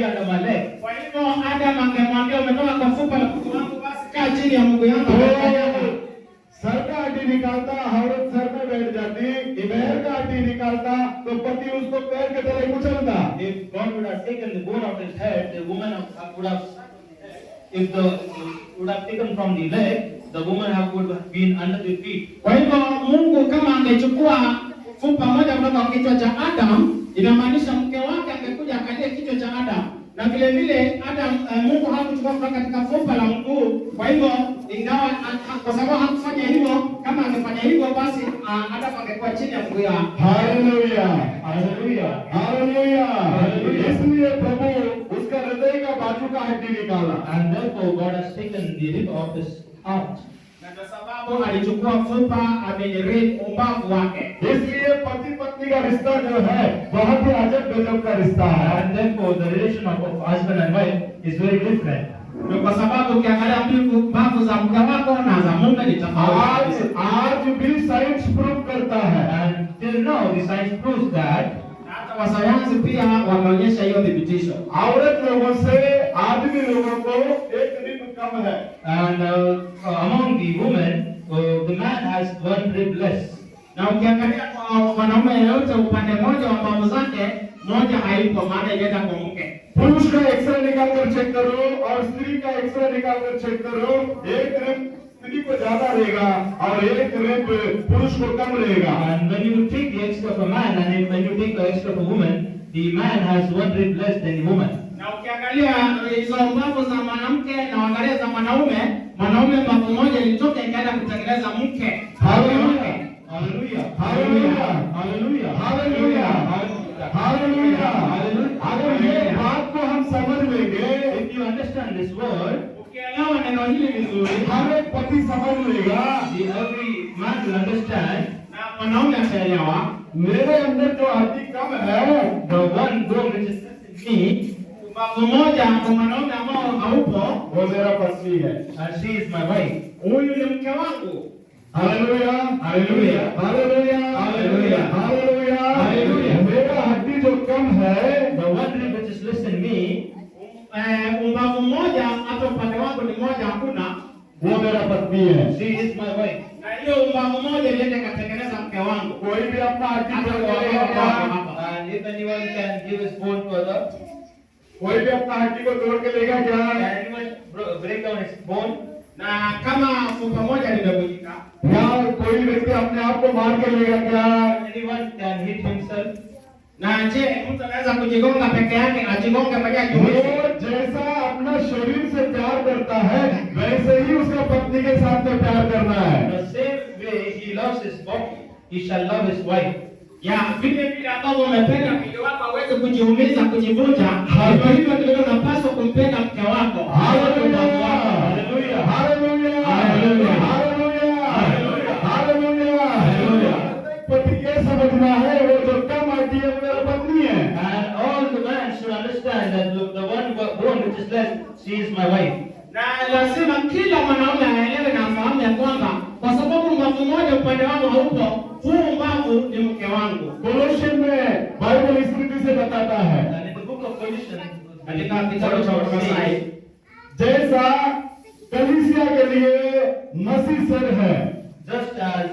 Speaker 2: under my leg."
Speaker 3: kwa hivyo Adam angemwambia umetoka kwa fupa la mguu wangu, basi kaa chini ya mguu yangu.
Speaker 1: तो सर का हड्डी निकालता, औरत सर पे बैठ जाती, पैर का हड्डी निकालता तो पति उसको पैर के तले कुचलता।
Speaker 2: If God would have taken the bone of his head, the woman would have, if the would have taken from the leg, the woman would have been under the feet.
Speaker 3: Kwa hivyo Mungu kama angechukua fupa moja kutoka kwa kichwa cha Adam, inamaanisha mke wake angekuja akalie kichwa cha Adam. Na vile vile Adam, Mungu hakuchukua kutoka katika fupa la mguu. Kwa hivyo ingawa kwa sababu hakufanya hivyo, kama angefanya hivyo basi Adam angekuwa chini ya mguu yake.
Speaker 1: Hallelujah,
Speaker 2: Hallelujah.
Speaker 1: Hallelujah. इसलिए प्रभु उसका उसका हृदय का बाजू का हड्डी निकाला।
Speaker 2: And therefore God has taken the rib of his heart.
Speaker 3: Na kwa sababu alichukua mfupa amenirip umbavu wake.
Speaker 1: इसलिए पति पत्नी का रिश्ता जो है बहुत ही अजब गजब का रिश्ता है।
Speaker 2: And therefore the relation of husband and wife is very different.
Speaker 3: Na kwa sababu ukiangalia mbavu za mke wako na za mume ni tofauti.
Speaker 1: आज भी साइंस प्रूव करता है।
Speaker 2: And till now the science proves that.
Speaker 3: Hata wasayansi pia wameonyesha hiyo thibitisho.
Speaker 1: औरत लोगों से आदमी लोगों को एक रिब कम है।
Speaker 2: And among the women, the man has one rib less.
Speaker 3: Na ukiangalia kwa mwanaume yeyote upande mmoja wa mbavu zake moja haipo, maana inaenda kwa mke.
Speaker 1: पुरुष का एक्सरे निकाल कर चेक करो और स्त्री का एक्सरे निकाल कर चेक करो, एक रिब स्त्री को ज्यादा रहेगा और एक रिब पुरुष को कम रहेगा।
Speaker 2: And when you take the X of a man and when you take the X of a woman, the man has one rib less than the woman.
Speaker 3: Na ukiangalia hizo mbavu za mwanamke na uangalia za mwanaume, mwanaume mbavu moja ilitoka ikaenda kutengeneza mke.
Speaker 1: Hallelujah.
Speaker 2: Hallelujah.
Speaker 1: Hallelujah.
Speaker 2: Hallelujah.
Speaker 1: Hallelujah. Hallelujah. अगर ये बात को हम समझ लेंगे,
Speaker 2: If you understand this word,
Speaker 3: Ukielewa neno hili vizuri,
Speaker 1: हर एक पति समझ लेगा,
Speaker 2: every man will understand.
Speaker 3: na mwanaume ataelewa,
Speaker 1: मेरे अंदर जो हड्डी कम है,
Speaker 2: The one bone which is less in me,
Speaker 3: mbavu moja kwa mwanaume ambao haupo,
Speaker 1: वो मेरा पत्नी है।
Speaker 2: and she is my wife.
Speaker 3: huyu ni mke wangu.
Speaker 1: Hallelujah,
Speaker 2: hallelujah,
Speaker 1: hallelujah,
Speaker 2: hallelujah,
Speaker 1: hallelujah,
Speaker 2: hallelujah.
Speaker 1: मेरा हड्डी जो कम है,
Speaker 2: The one rib which is less in me,
Speaker 3: Mbavu moja hata upande wangu ni moja hakuna,
Speaker 1: वो मेरा पत्नी है।
Speaker 2: she is my wife.
Speaker 3: na hiyo mbavu moja ilienda ikatengeneza mke wangu.
Speaker 1: कोई भी अपना हड्डी
Speaker 3: Hata
Speaker 1: तोड़
Speaker 3: kwa
Speaker 1: के लेगा क्या?
Speaker 3: hapa.
Speaker 2: And if anyone can give his bone further,
Speaker 1: कोई भी अपना हड्डी को तोड़ के लेगा क्या?
Speaker 2: can anyone break down his bone?
Speaker 3: Na kama fupa moja limevunjika,
Speaker 1: या कोई व्यक्ति अपने आप को मार के लेगा क्या?
Speaker 2: Anyone can hit himself?
Speaker 3: na je, mtu anaweza kujigonga peke yake, ajigonge mwenyewe
Speaker 1: वो
Speaker 3: kimwili?
Speaker 1: जैसा अपना शरीर से प्यार करता है, वैसे ही उसका पत्नी के साथ में प्यार करना है।
Speaker 2: The same way he loves his body, he shall love his wife.
Speaker 3: Ya vile vile ambavyo umependa mwili wako aweze kujiumiza, kujivunja, hivyo hivyo ndivyo unapaswa kumpenda mke wako.
Speaker 1: Hallelujah,
Speaker 2: Hallelujah.
Speaker 1: Hallelujah,
Speaker 2: hallelujah,
Speaker 1: hallelujah, hallelujah, hallelujah. पति ये समझना है, वो जो कम हड्डी है वो मेरा पत्नी है।
Speaker 2: And all the men should understand that the one bone which is less, she is my wife.
Speaker 3: Na lazima kila mwanaume aelewe na afahamu ya kwamba kwa sababu mbavu moja upande wangu haupo, huu mbavu ni mke wangu.
Speaker 1: कोलोशियन में बाइबल इस रीति से बताता है,
Speaker 2: And in the book of Colossians,
Speaker 3: Katika kitabu cha Wakolosai,
Speaker 1: जैसा कलीसिया के लिए मसीह सर है,
Speaker 2: just as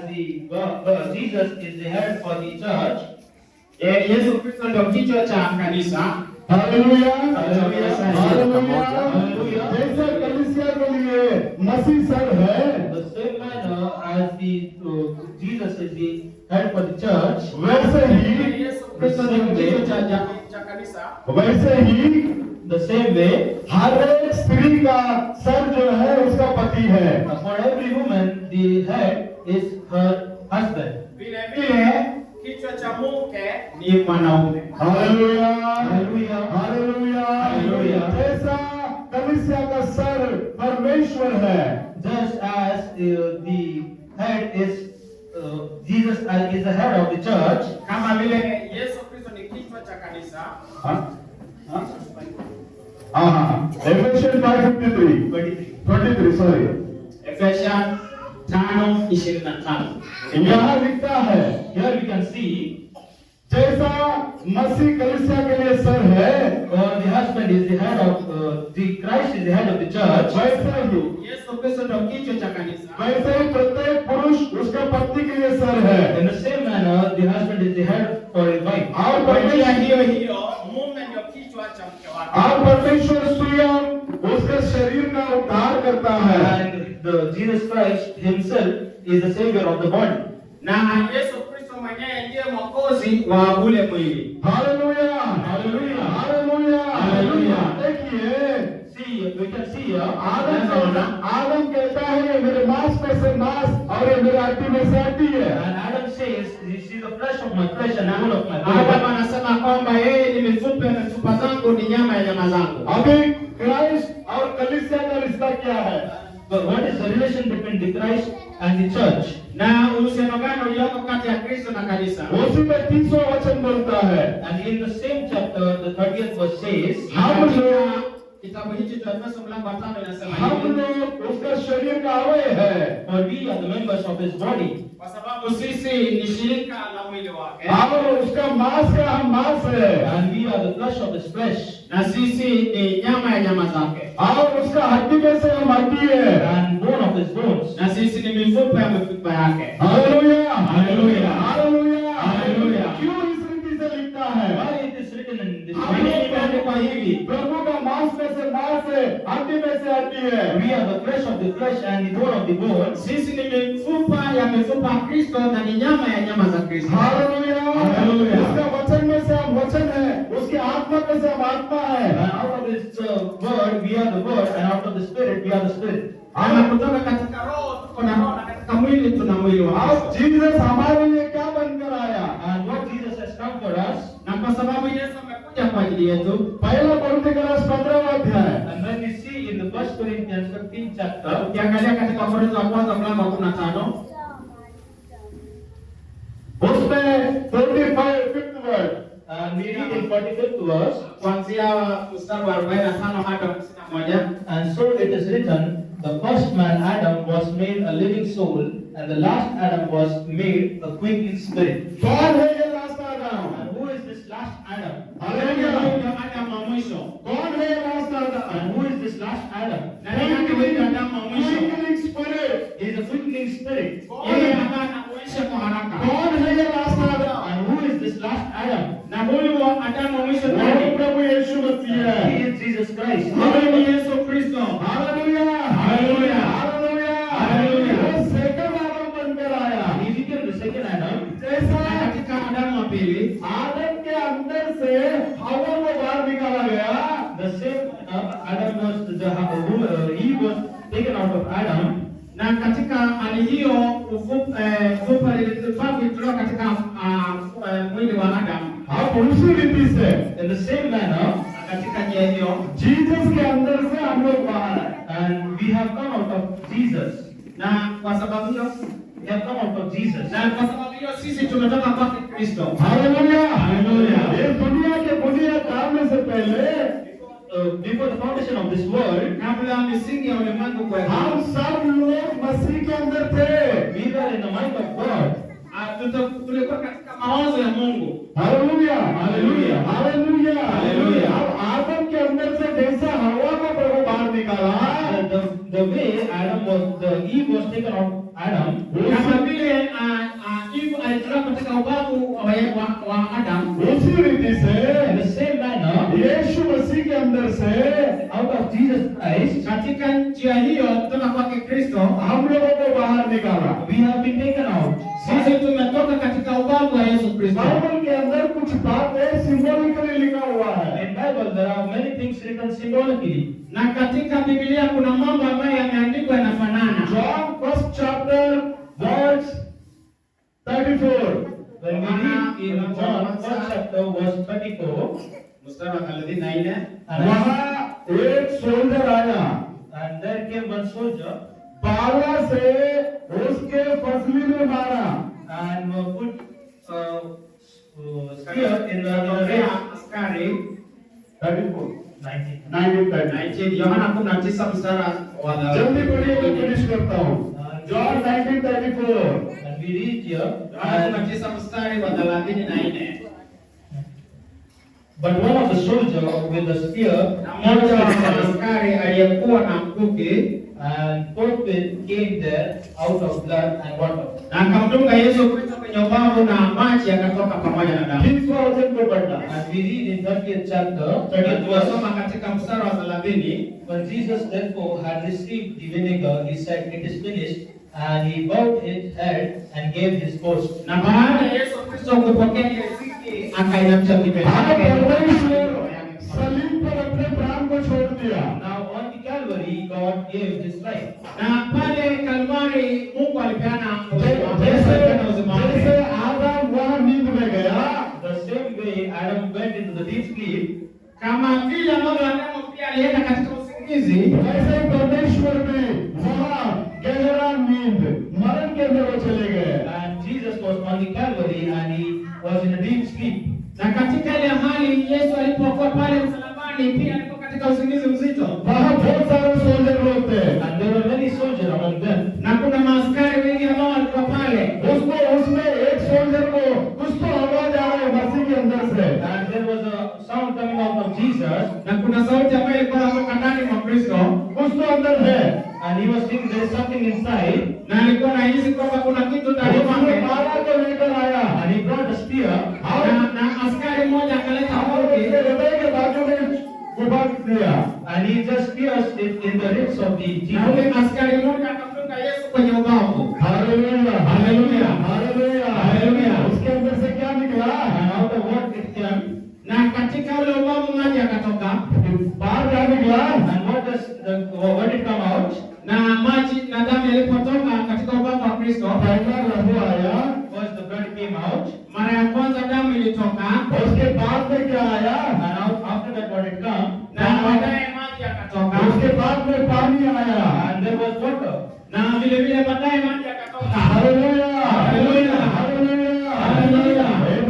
Speaker 2: Jesus is the head for the church,
Speaker 3: Yesu Kristo ndio kichwa cha kanisa.
Speaker 1: Hallelujah,
Speaker 2: hallelujah,
Speaker 1: hallelujah. जैसा कलीसिया के लिए मसीह सर है,
Speaker 2: the same manner as Jesus is the head for the church,
Speaker 1: वैसे ही
Speaker 3: Yesu Kristo ndio kichwa cha kanisa.
Speaker 1: वैसे ही
Speaker 2: the same way,
Speaker 1: हर एक स्त्री का सर जो है उसका पति है।
Speaker 2: for every woman, the head is her husband.
Speaker 3: Vile vile kichwa cha mke ni mwanaume.
Speaker 1: Hallelujah,
Speaker 2: hallelujah,
Speaker 1: hallelujah,
Speaker 2: hallelujah.
Speaker 1: जैसा कलीसिया का सर परमेश्वर है,
Speaker 2: Just as the head is Jesus is the head of the church,
Speaker 3: Kama vile Yesu Kristo ni kichwa cha kanisa.
Speaker 1: Ephesians 5:23, 23, sorry,
Speaker 3: Efesia 5:25.
Speaker 1: यहाँ लिखता है,
Speaker 2: here we can see
Speaker 1: जैसा मसीह कलीसिया के लिए सर है,
Speaker 2: the husband is the head of the Christ is the head of the church.
Speaker 1: वैसे ही
Speaker 3: Yesu Kristo ndio kichwa cha kanisa.
Speaker 1: वैसे ही प्रत्येक पुरुष उसका पत्नी के लिए सर है।
Speaker 2: In the same manner, the husband is the head for his wife.
Speaker 1: और
Speaker 3: Kwa njia
Speaker 1: परमेश्वर
Speaker 3: hiyo hiyo mume ndio kichwa cha mke wake.
Speaker 1: और परमेश्वर स्वयं उसके शरीर का उद्धार करता है।
Speaker 2: And Jesus Christ himself is the savior of the body.
Speaker 3: Na Yesu Kristo mwenyewe ndiye mwokozi wa ule mwili.
Speaker 1: Hallelujah,
Speaker 2: hallelujah,
Speaker 1: hallelujah,
Speaker 2: hallelujah.
Speaker 1: देखिए
Speaker 2: we can see here.
Speaker 1: आदम कहता है ये मेरे मांस में से मांस और ये मेरे हड्डी में से हड्डी है।
Speaker 2: And Adam says, "This is the flesh of my flesh and bone of my
Speaker 3: Adam
Speaker 2: bone."
Speaker 3: anasema kwamba yeye ni mifupa ya mifupa zangu, ni nyama ya nyama zangu.
Speaker 1: अभी क्राइस्ट और कलीसिया का रिश्ता क्या है?
Speaker 2: But what is the relation between the Christ and the church?
Speaker 3: Na uhusiano gani ulioko kati ya Kristo na kanisa?
Speaker 1: उसी में 30वां वचन बोलता है,
Speaker 2: And in the same chapter, the 30th verse says,
Speaker 1: हम लोग
Speaker 3: Kitabu hichi cha Efeso mlango wa 5 inasema
Speaker 1: हम
Speaker 3: hivi,
Speaker 1: लोग उसका शरीर का अवयव है।
Speaker 2: "For we are the members of his body."
Speaker 3: kwa sababu sisi ni shirika la mwili wake,
Speaker 1: और उसका मांस का हम मांस है
Speaker 2: And we are the flesh of his flesh.
Speaker 3: na sisi ni nyama ya nyama zake,
Speaker 1: और उसका हड्डी में से हम हड्डी है।
Speaker 2: And bone of his bones.
Speaker 3: na sisi ni mifupa ya mifupa yake.
Speaker 1: Hallelujah,
Speaker 3: hallelujah,
Speaker 1: hallelujah,
Speaker 3: hallelujah.
Speaker 1: क्यों इस रीति से लिखता है?
Speaker 2: Why it is written in this
Speaker 3: Kwa nini
Speaker 2: way?
Speaker 3: imeandikwa hivi?
Speaker 1: प्रभु का मांस में से मांस है, हड्डी में से हड्डी है।
Speaker 2: We are the flesh of the flesh and the bone of the bone.
Speaker 3: Sisi ni mifupa ya mifupa ya Kristo na ni nyama ya nyama za Kristo.
Speaker 1: Hallelujah,
Speaker 3: hallelujah.
Speaker 1: उसका वचन में से हम वचन है, उसकी आत्मा में से हम आत्मा है।
Speaker 2: And out of his word, we are the word, and out of the spirit, we are the spirit.
Speaker 3: Ama kutoka katika roho tuko na roho, na katika mwili tuna mwili wa
Speaker 1: अब
Speaker 3: Kristo.
Speaker 1: Jesus हमारे लिए क्या बनकर आया?
Speaker 2: And what Jesus has come for us,
Speaker 3: Na kwa sababu Yesu amekuja kwa ajili yetu,
Speaker 1: पहला कोरिन्थियों 15वां अध्याय,
Speaker 2: and when we see in the 1 Corinthians 15th chapter,
Speaker 3: ukiangalia katika Korintho wa kwanza mlango wa 15,
Speaker 1: उसमें 45th word,
Speaker 2: and we read in 45th verse,
Speaker 3: kuanzia mstari wa 45 hadi 51.
Speaker 2: "And so it is written, the first man Adam was made a living soul, and the last Adam was made a quickening spirit."
Speaker 1: कौन है ये लास्ट आदम?
Speaker 2: And who is this last Adam?
Speaker 1: Hallelujah,
Speaker 3: Ndio Adamu wa mwisho.
Speaker 1: कौन है ये लास्ट आदम?
Speaker 2: And who is this last Adam?
Speaker 3: Na ni nani huyu Adamu wa mwisho?
Speaker 1: Quickening spirit,
Speaker 2: He is a quickening spirit.
Speaker 3: Yeye ambaye anakuisha kwa haraka.
Speaker 1: कौन है ये लास्ट आदम?
Speaker 2: And who is this last Adam?
Speaker 3: Na huyu wa Adamu wa mwisho
Speaker 1: वो
Speaker 3: nani?
Speaker 1: प्रभु यीशु मसीह है।
Speaker 2: He is Jesus Christ.
Speaker 3: Huyu ni Yesu Kristo.
Speaker 1: Hallelujah,
Speaker 3: hallelujah,
Speaker 1: hallelujah,
Speaker 3: hallelujah.
Speaker 1: वो सेकंड आदम बनकर आया।
Speaker 2: He became the second Adam.
Speaker 1: जैसा
Speaker 3: Na katika Adamu wa pili,
Speaker 1: आदम के अंदर से हवा को बाहर निकाला गया,
Speaker 2: The same Adam was he was taken out of Adam.
Speaker 3: na katika hali hiyo ufupa ilitolewa katika mwili wa Adamu.
Speaker 1: अब उसी रीति से
Speaker 2: In the same manner,
Speaker 3: Na katika njia hiyo
Speaker 1: Jesus के अंदर से हम लोग बाहर आए।
Speaker 2: and we have come out of Jesus.
Speaker 3: na kwa sababu hiyo
Speaker 2: We have come out of Jesus.
Speaker 3: na kwa sababu hiyo sisi tumetoka kwake Kristo.
Speaker 1: Hallelujah,
Speaker 3: hallelujah.
Speaker 1: ये दुनिया के बुनियाद डालने से पहले
Speaker 2: Before the foundation of this world,
Speaker 3: Kabla misingi ya ulimwengu kuwekwa,
Speaker 1: हम सब लोग मसीह के अंदर थे।
Speaker 2: we were in the mind of God.
Speaker 3: tulikuwa katika mawazo ya Mungu.
Speaker 1: Hallelujah,
Speaker 3: hallelujah,
Speaker 1: hallelujah,
Speaker 3: hallelujah.
Speaker 1: अब आदम के अंदर से जैसा हवा को प्रभु बाहर निकाला,
Speaker 2: The way Eve was taken out of Adam,
Speaker 3: Kama vile Eve alitoka katika ubavu wa Adam,
Speaker 1: उसी रीति
Speaker 2: in
Speaker 1: से
Speaker 2: the same manner,
Speaker 1: यीशु मसीह के अंदर से
Speaker 2: out of Jesus Christ,
Speaker 3: katika njia hiyo kutoka kwake Kristo,
Speaker 1: हम लोगों को बाहर निकाला।
Speaker 2: we have been taken out.
Speaker 3: sisi tumetoka katika ubavu wa Yesu Kristo.
Speaker 1: Bible के अंदर कुछ बातें सिंबॉलिकली लिखा हुआ है।
Speaker 2: In Bible, there are many things written symbolically.
Speaker 3: Na katika Biblia kuna mambo ambayo yameandikwa yanafanana.
Speaker 1: John 1st chapter verse 34,
Speaker 2: When we read in John 1st chapter verse 34,
Speaker 3: Mstari wa 34,
Speaker 1: वहाँ एक सोल्जर आया,
Speaker 2: and there came one soldier
Speaker 1: बाला से उसके फसली में मारा,
Speaker 2: and put spear in the
Speaker 3: askari
Speaker 2: 19.
Speaker 3: 19 Yohana 19 mstari wa
Speaker 1: जल्दी पढ़िए, मैं फिनिश करता हूँ। जॉन 19:34,
Speaker 2: And we read here,
Speaker 3: Yohana 19 mstari wa 34.
Speaker 2: but one of the soldiers with a spear
Speaker 3: Na mmoja wa askari aliyekuwa na mkuki
Speaker 2: and forthwith came there out of blood and water.
Speaker 3: na akamdunga Yesu Kristo kwenye ubavu na maji yakatoka pamoja na damu.
Speaker 1: 30वां वचन को पढ़ना।
Speaker 2: And we read in 30th chapter, 30th verse,
Speaker 3: Tunasoma katika mstari wa 30.
Speaker 2: when Jesus therefore had received the vinegar, he said, "It is finished," and he bowed his head and gave his ghost.
Speaker 3: Na baada ya Yesu Kristo kupokea ile ziki akainamisha kichwa
Speaker 1: आज
Speaker 3: chake.
Speaker 1: परमेश्वर सलीब पर अपने प्राण को छोड़ दिया। दिया।
Speaker 2: Now on the Calvary, God gave His life.
Speaker 3: Na pale Kalvari Mungu alipeana
Speaker 1: जैसे
Speaker 3: uzima wake.
Speaker 1: जैसे आदम वहाँ नींद में गया,
Speaker 2: The same way Adam went into the deep sleep,
Speaker 3: Kama vile ambavyo Adamu pia alienda katika usingizi,
Speaker 1: वैसे परमेश्वर में वहाँ गहरा नींद मरण के अंदर वो चले गए।
Speaker 2: and Jesus was on the Calvary and He was in a deep sleep.
Speaker 3: na katika ile hali Yesu alipokuwa pale msalabani pia alikuwa katika usingizi mzito.
Speaker 1: वहाँ बहुत सारे सोल्जर लोग थे,
Speaker 2: And there were many soldiers among them.
Speaker 3: Na kuna maaskari wengi ambao walikuwa pale.
Speaker 1: उसमें एक सोल्जर को कुछ तो आवाज आ रहा है मसीह के अंदर से,
Speaker 2: And there was a sound coming out of Jesus,
Speaker 3: Na kuna sauti ambayo ilikuwa inatoka ndani mwa Kristo,
Speaker 1: कुछ तो अंदर है।
Speaker 2: and he was thinking there is something inside,
Speaker 3: na alikuwa anahisi kwamba kuna kitu ndani
Speaker 1: उसने
Speaker 3: mwake.
Speaker 1: माला को लेकर आया,
Speaker 2: and he brought a spear,
Speaker 3: Na askari mmoja akaleta
Speaker 1: और
Speaker 3: mkuki
Speaker 1: उसके हृदय के बाजू में घुमा दिया।
Speaker 2: and he just pierced it in the ribs of the
Speaker 3: na yule
Speaker 2: Jesus.
Speaker 3: askari mmoja akamfunga Yesu kwenye ubavu.
Speaker 1: Hallelujah,
Speaker 3: hallelujah,
Speaker 1: hallelujah,
Speaker 3: hallelujah.
Speaker 1: उसके अंदर से क्या निकला?
Speaker 2: And out of what it came,
Speaker 3: Na katika ule ubavu maji yakatoka,
Speaker 1: बाहर क्या निकला?
Speaker 2: and what did come out?
Speaker 3: na maji na damu yalipotoka katika ubavu wa Kristo,
Speaker 1: पहला लहू आया,
Speaker 2: First the blood came out,
Speaker 3: mara ya kwanza damu ilitoka,
Speaker 1: उसके बाद में क्या आया?
Speaker 2: and after that what had come,
Speaker 3: na baadaye maji yakatoka,
Speaker 1: उसके बाद में पानी आया।
Speaker 2: and there was water.
Speaker 3: na vile vile baadaye maji yakatoka.
Speaker 1: Hallelujah,
Speaker 3: hallelujah,
Speaker 1: hallelujah,
Speaker 3: hallelujah.
Speaker 1: Amen.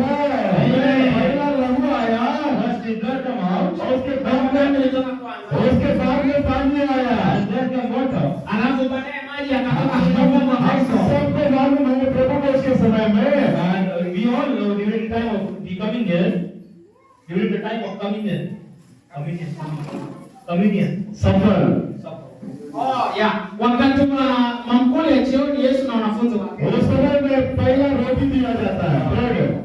Speaker 1: पहला लहू आया,
Speaker 2: First the blood come out,
Speaker 1: उसके बाद
Speaker 3: Damu
Speaker 1: में
Speaker 3: ilitoka kwanza,
Speaker 1: पानी आया।
Speaker 2: and then came water.
Speaker 3: alafu baadaye maji yakatoka katika ubavu wa Kristo.
Speaker 1: सबको मालूम है प्रभु को उसके समय में
Speaker 2: And we all know during the time of the communion, communion,
Speaker 1: सफल
Speaker 2: supper.
Speaker 3: Wakati wa mamkuli ya jioni Yesu na wanafunzi wake,
Speaker 1: उस समय में पहला रोटी दिया जाता है, bread.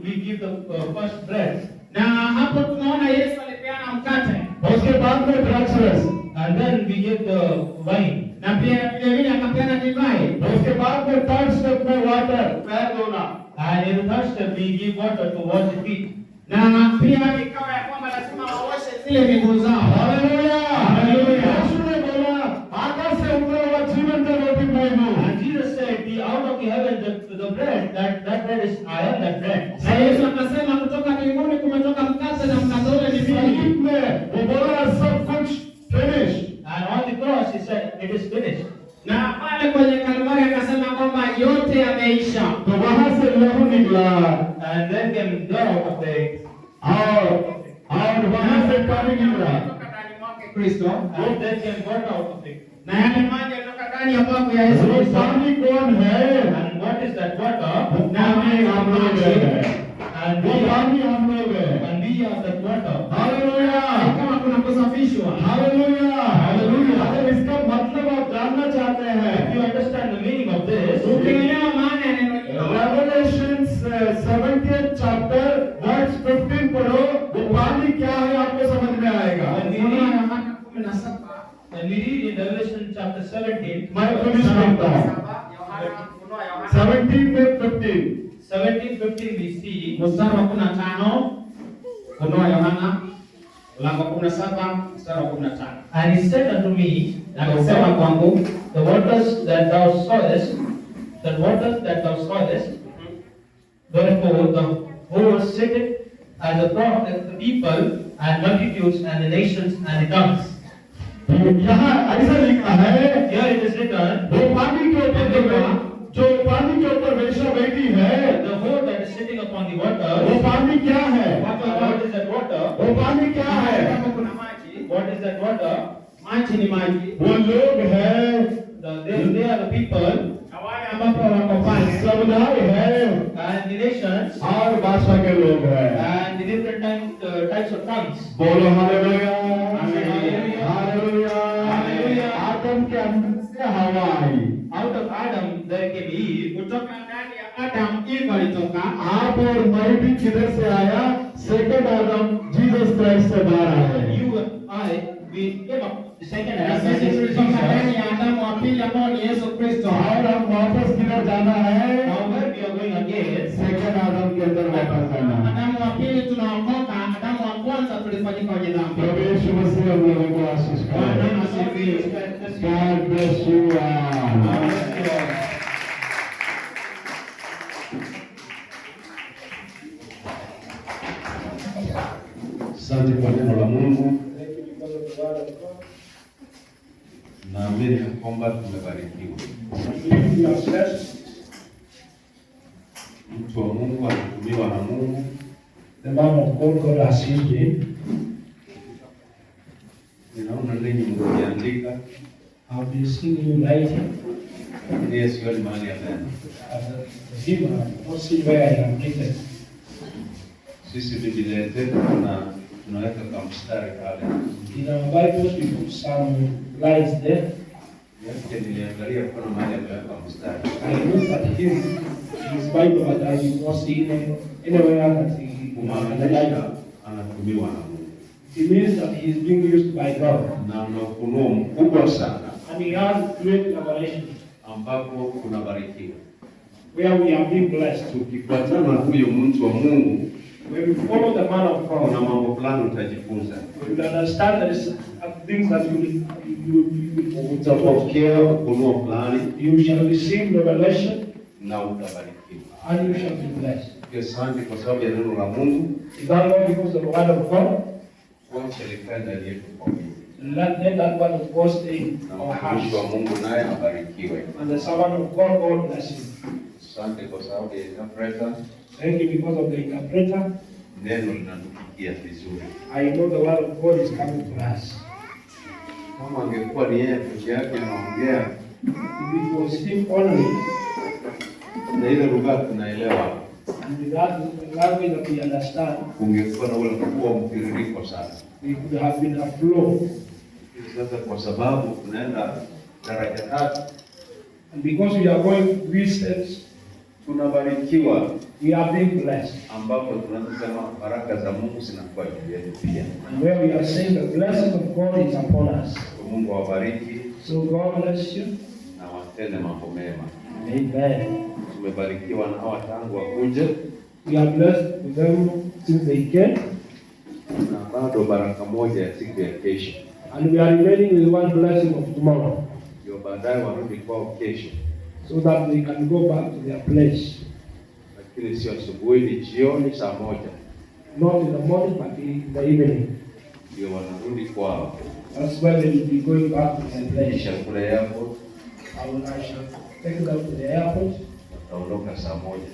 Speaker 2: We give the first bread,
Speaker 3: na hapo tunaona Yesu alipeana mkate,
Speaker 1: उसके बाद में द्राक्ष रस,
Speaker 2: and then we give the wine,
Speaker 3: na pia vile vile akapeana divai,
Speaker 1: उसके बाद में थर्ड स्टेप में वाटर, पैर धोना।
Speaker 2: and in the third step we give water to wash the feet.
Speaker 3: na pia ikawa ya kwamba lazima waoshe zile miguu zao.
Speaker 1: Hallelujah,
Speaker 3: hallelujah.
Speaker 1: यीशु ने बोला आकाश से उतरा हुआ जीवन का रोटी मैं हूँ।
Speaker 2: And Jesus said, out of the heaven, the bread, that bread is, I am that bread.
Speaker 3: Na Yesu akasema kutoka mbinguni kumetoka mkate na mkate ule ni mimi.
Speaker 1: सलीब में वो बोला सब कुछ finish.
Speaker 2: And on the cross he said, it is finished.
Speaker 3: Na pale kwenye Kalvari akasema kwamba yote yameisha.
Speaker 1: तो वहां से लहू निकला
Speaker 2: And then came blood out of the
Speaker 1: और वहां से पानी निकला।
Speaker 3: Kutoka ndani mwake Kristo.
Speaker 2: and then came water out of it.
Speaker 3: Na yale maji yalitoka ndani ya bavu ya Yesu
Speaker 1: वो
Speaker 3: Kristo.
Speaker 1: पानी कौन है?
Speaker 2: And what is that water?
Speaker 1: पानी हम लोग हैं।
Speaker 2: And
Speaker 1: वो पानी हम लोग हैं।
Speaker 2: we are that water.
Speaker 1: Hallelujah,
Speaker 3: Kama kuna kusafishwa.
Speaker 1: Hallelujah, hallelujah. अगर इसका मतलब आप जानना चाहते
Speaker 2: If
Speaker 1: हैं,
Speaker 2: you understand the meaning of this,
Speaker 3: Ukielewa maana ya neno hilo.
Speaker 1: Revelation 17th chapter verse 15 पढ़ो, वो पानी क्या है आपको समझ में आएगा।
Speaker 2: when we
Speaker 3: Ufunuo
Speaker 2: read,
Speaker 3: Yohana 17.
Speaker 2: when we read in Revelation chapter 17,
Speaker 1: मैं फिनिश करता हूँ।
Speaker 3: Ufunuo Yohana
Speaker 1: 17 में 15
Speaker 2: 17:15 we see,
Speaker 3: mstari wa 15. Ufunuo Yohana mlango wa 17 mstari wa 15.
Speaker 2: and he said unto me,
Speaker 3: Akasema kwangu,
Speaker 2: the waters that thou sawest, wherefore the whole sitteth as a prophet, the people and multitudes and the nations and the tongues.
Speaker 1: यहाँ ऐसा लिखा है,
Speaker 2: Here it is written,
Speaker 1: वो पानी के ऊपर जो पानी के ऊपर वेश्या बैठी है,
Speaker 2: the whole that is sitting upon the
Speaker 1: वो
Speaker 2: water,
Speaker 1: पानी क्या है?
Speaker 2: what is that water?
Speaker 1: वो पानी क्या है?
Speaker 3: kama kuna maji,
Speaker 2: What is that water?
Speaker 3: maji ni maji.
Speaker 1: वो लोग हैं,
Speaker 2: They are the people
Speaker 3: Na wale ambapo wako pale
Speaker 1: समुदाय है
Speaker 2: and the nations
Speaker 1: और भाषा के लोग हैं।
Speaker 2: and the different types of tongues.
Speaker 1: बोलो हालेलुया,
Speaker 2: हालेलुया,
Speaker 1: हालेलुया,
Speaker 2: हालेलुया।
Speaker 1: आदम के अंदर से हवा आई।
Speaker 2: Out of Adam there came Eve.
Speaker 3: kutoka ndani ya Adam Eve alitoka.
Speaker 1: आप और मैं भी किधर से आया? सेकंड आदम जीसस क्राइस्ट से बाहर आए।
Speaker 2: You and I, we came up the second
Speaker 3: Na
Speaker 2: Adam, that
Speaker 3: sisi
Speaker 2: is
Speaker 3: tulitoka ndani
Speaker 2: Jesus.
Speaker 3: ya Adamu wa pili ambao ni Yesu Kristo.
Speaker 1: और हम वापस किधर जाना है?
Speaker 2: Now where we are going again,
Speaker 1: second आदम के अंदर वापस आना।
Speaker 3: Adamu wa pili tunaokoka, Adamu wa kwanza tulifanyika wenye dhambi.
Speaker 1: प्रभु यीशु मसीह हम लोगों
Speaker 3: Bwana asifiwe.
Speaker 1: God bless you all. Asante kwa neno la Mungu. Naamini kwamba tumebarikiwa. Mtu wa Mungu anatumiwa na Mungu.
Speaker 3: The man of God has used him.
Speaker 1: Ninaona ninyi mkiandika.
Speaker 3: I've been seeing you writing.
Speaker 1: Yes, you are mahali hapa.
Speaker 3: As a giver, not see where I am written.
Speaker 1: Sisi Biblia yetu tunaweka kama mstari pale.
Speaker 3: In our Bibles we put some lines there.
Speaker 1: Yote niliangalia kuna mahali ameweka mstari.
Speaker 3: I looked at his Bible, but I did not see anywhere that he
Speaker 1: anatumiwa na Mungu.
Speaker 3: It means that he is being used by God.
Speaker 1: Na una ufunuo mkubwa sana
Speaker 3: And he has great revelation
Speaker 1: ambapo kunabarikiwa.
Speaker 3: where we are being blessed.
Speaker 1: Tukifuatana na huyo mtu wa Mungu,
Speaker 3: When we follow the man of
Speaker 1: kuna
Speaker 3: God,
Speaker 1: mambo fulani utajifunza.
Speaker 3: we will understand that there are things that
Speaker 1: Utapokea ufunuo fulani
Speaker 3: you shall receive revelation
Speaker 1: na utabarikiwa.
Speaker 3: and you shall be blessed.
Speaker 1: Asante kwa sababu ya neno la Mungu.
Speaker 3: Is that not because of the word of God?
Speaker 1: Kwa serikali ndani yetu kwa Mungu.
Speaker 3: Let that word of God stay in
Speaker 1: Na
Speaker 3: our hearts.
Speaker 1: mtumishi wa Mungu naye abarikiwe.
Speaker 3: And the servant of God, God bless you.
Speaker 1: Asante kwa sababu ya interpreter.
Speaker 3: Thank you because of the interpreter.
Speaker 1: Neno linatufikia vizuri.
Speaker 3: I know the word of God is coming to us.
Speaker 1: Kama angekuwa ni yeye peke yake anaongea
Speaker 3: If it was him only,
Speaker 1: na ile lugha tunaelewa,
Speaker 3: and with that language that we understand,
Speaker 1: ungekuwa na ule mkuu wa mtiririko sana.
Speaker 3: it could have been a flow.
Speaker 1: Sasa kwa sababu tunaenda daraja tatu,
Speaker 3: And because we are going three steps,
Speaker 1: tunabarikiwa,
Speaker 3: we are being blessed.
Speaker 1: ambapo tunasema baraka za Mungu zinakuwa juu yetu pia.
Speaker 3: And where we are saying the blessing of God is upon us.
Speaker 1: Mungu awabariki
Speaker 3: So God bless you.
Speaker 1: na watende mambo mema.
Speaker 3: Amen.
Speaker 1: Tumebarikiwa na hawa tangu wakuje,
Speaker 3: We are blessed with them since they came.
Speaker 1: na bado baraka moja ya siku ya kesho,
Speaker 3: And we are remaining with one blessing of tomorrow,
Speaker 1: ndio baadaye warudi kwao kesho,
Speaker 3: so that they can go back to their place.
Speaker 1: lakini sio asubuhi, ni jioni saa moja
Speaker 3: Not in the morning, but in the evening.
Speaker 1: ndio wanarudi kwao.
Speaker 3: That's when they will be going back to their place.
Speaker 1: Kisha kule hapo
Speaker 3: I shall take them to the airport,
Speaker 1: wataondoka saa moja.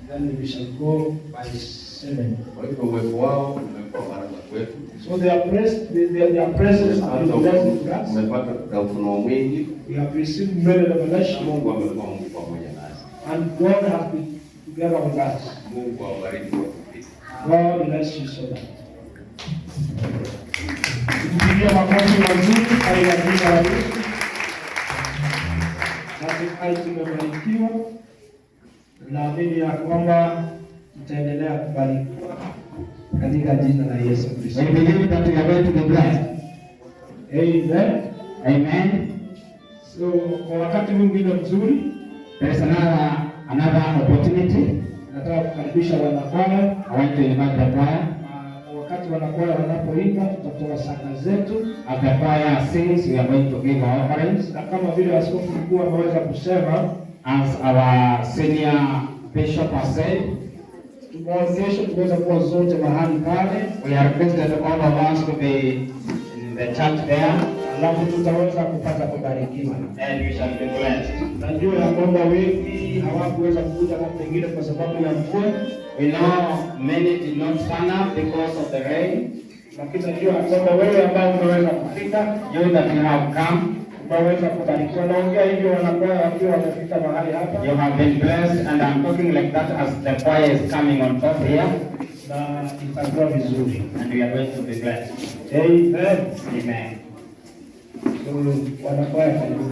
Speaker 3: then we shall go by 7.
Speaker 1: Kwa hivyo uwepo wao umekuwa baraka kwetu.
Speaker 3: So their presence has been blessed to us.
Speaker 1: Umepata ufunuo mwingi,
Speaker 3: We have received many
Speaker 1: na
Speaker 3: revelations,
Speaker 1: Mungu amekuwa Mungu pamoja nasi.
Speaker 3: and God has been together with us.
Speaker 1: Mungu awabariki kwa kupita.
Speaker 3: God bless you so much. Tupigie makofi mazuri katika jina la Yesu. Hatimaye tumebarikiwa. Naamini ya kwamba tutaendelea kubarikiwa katika jina la Yesu Kristo.
Speaker 4: We believe that we are going to be blessed.
Speaker 3: Amen.
Speaker 4: Amen.
Speaker 3: So kwa wakati mwingine mzuri,
Speaker 4: There is another opportunity.
Speaker 3: nataka kukaribisha wanakwaya.
Speaker 4: I want to invite the choir.
Speaker 3: Wakati wanakwaya wanapoimba, tutatoa saka zetu,
Speaker 4: As the choir sings, we are going to give our offerings.
Speaker 3: na kama vile askofu mkuu ameweza kusema,
Speaker 4: As our senior bishop has said,
Speaker 3: tumeonyesha tuweza kuwa zote mahali pale,
Speaker 4: we are requested all of us to be in the church there,
Speaker 3: alafu tutaweza kupata kubarikiwa.
Speaker 4: and we shall be blessed.
Speaker 3: Najua ya kwamba wengi hawakuweza kuja kwa pengine kwa sababu ya mvua,
Speaker 4: We know many did not turn up because of the rain.
Speaker 3: lakini najua ya kwamba wewe ambao umeweza kufika,
Speaker 4: You that you have come,
Speaker 3: umeweza kubarikiwa. Naongea hivyo wanakwaya wakiwa wamefika mahali hapa,
Speaker 4: you have been blessed, and I'm talking like that as the choir is coming on top here,
Speaker 3: na itakuwa vizuri.
Speaker 4: and we are going to be blessed.
Speaker 3: Amen.
Speaker 4: Amen.
Speaker 3: So wanakwaya karibu.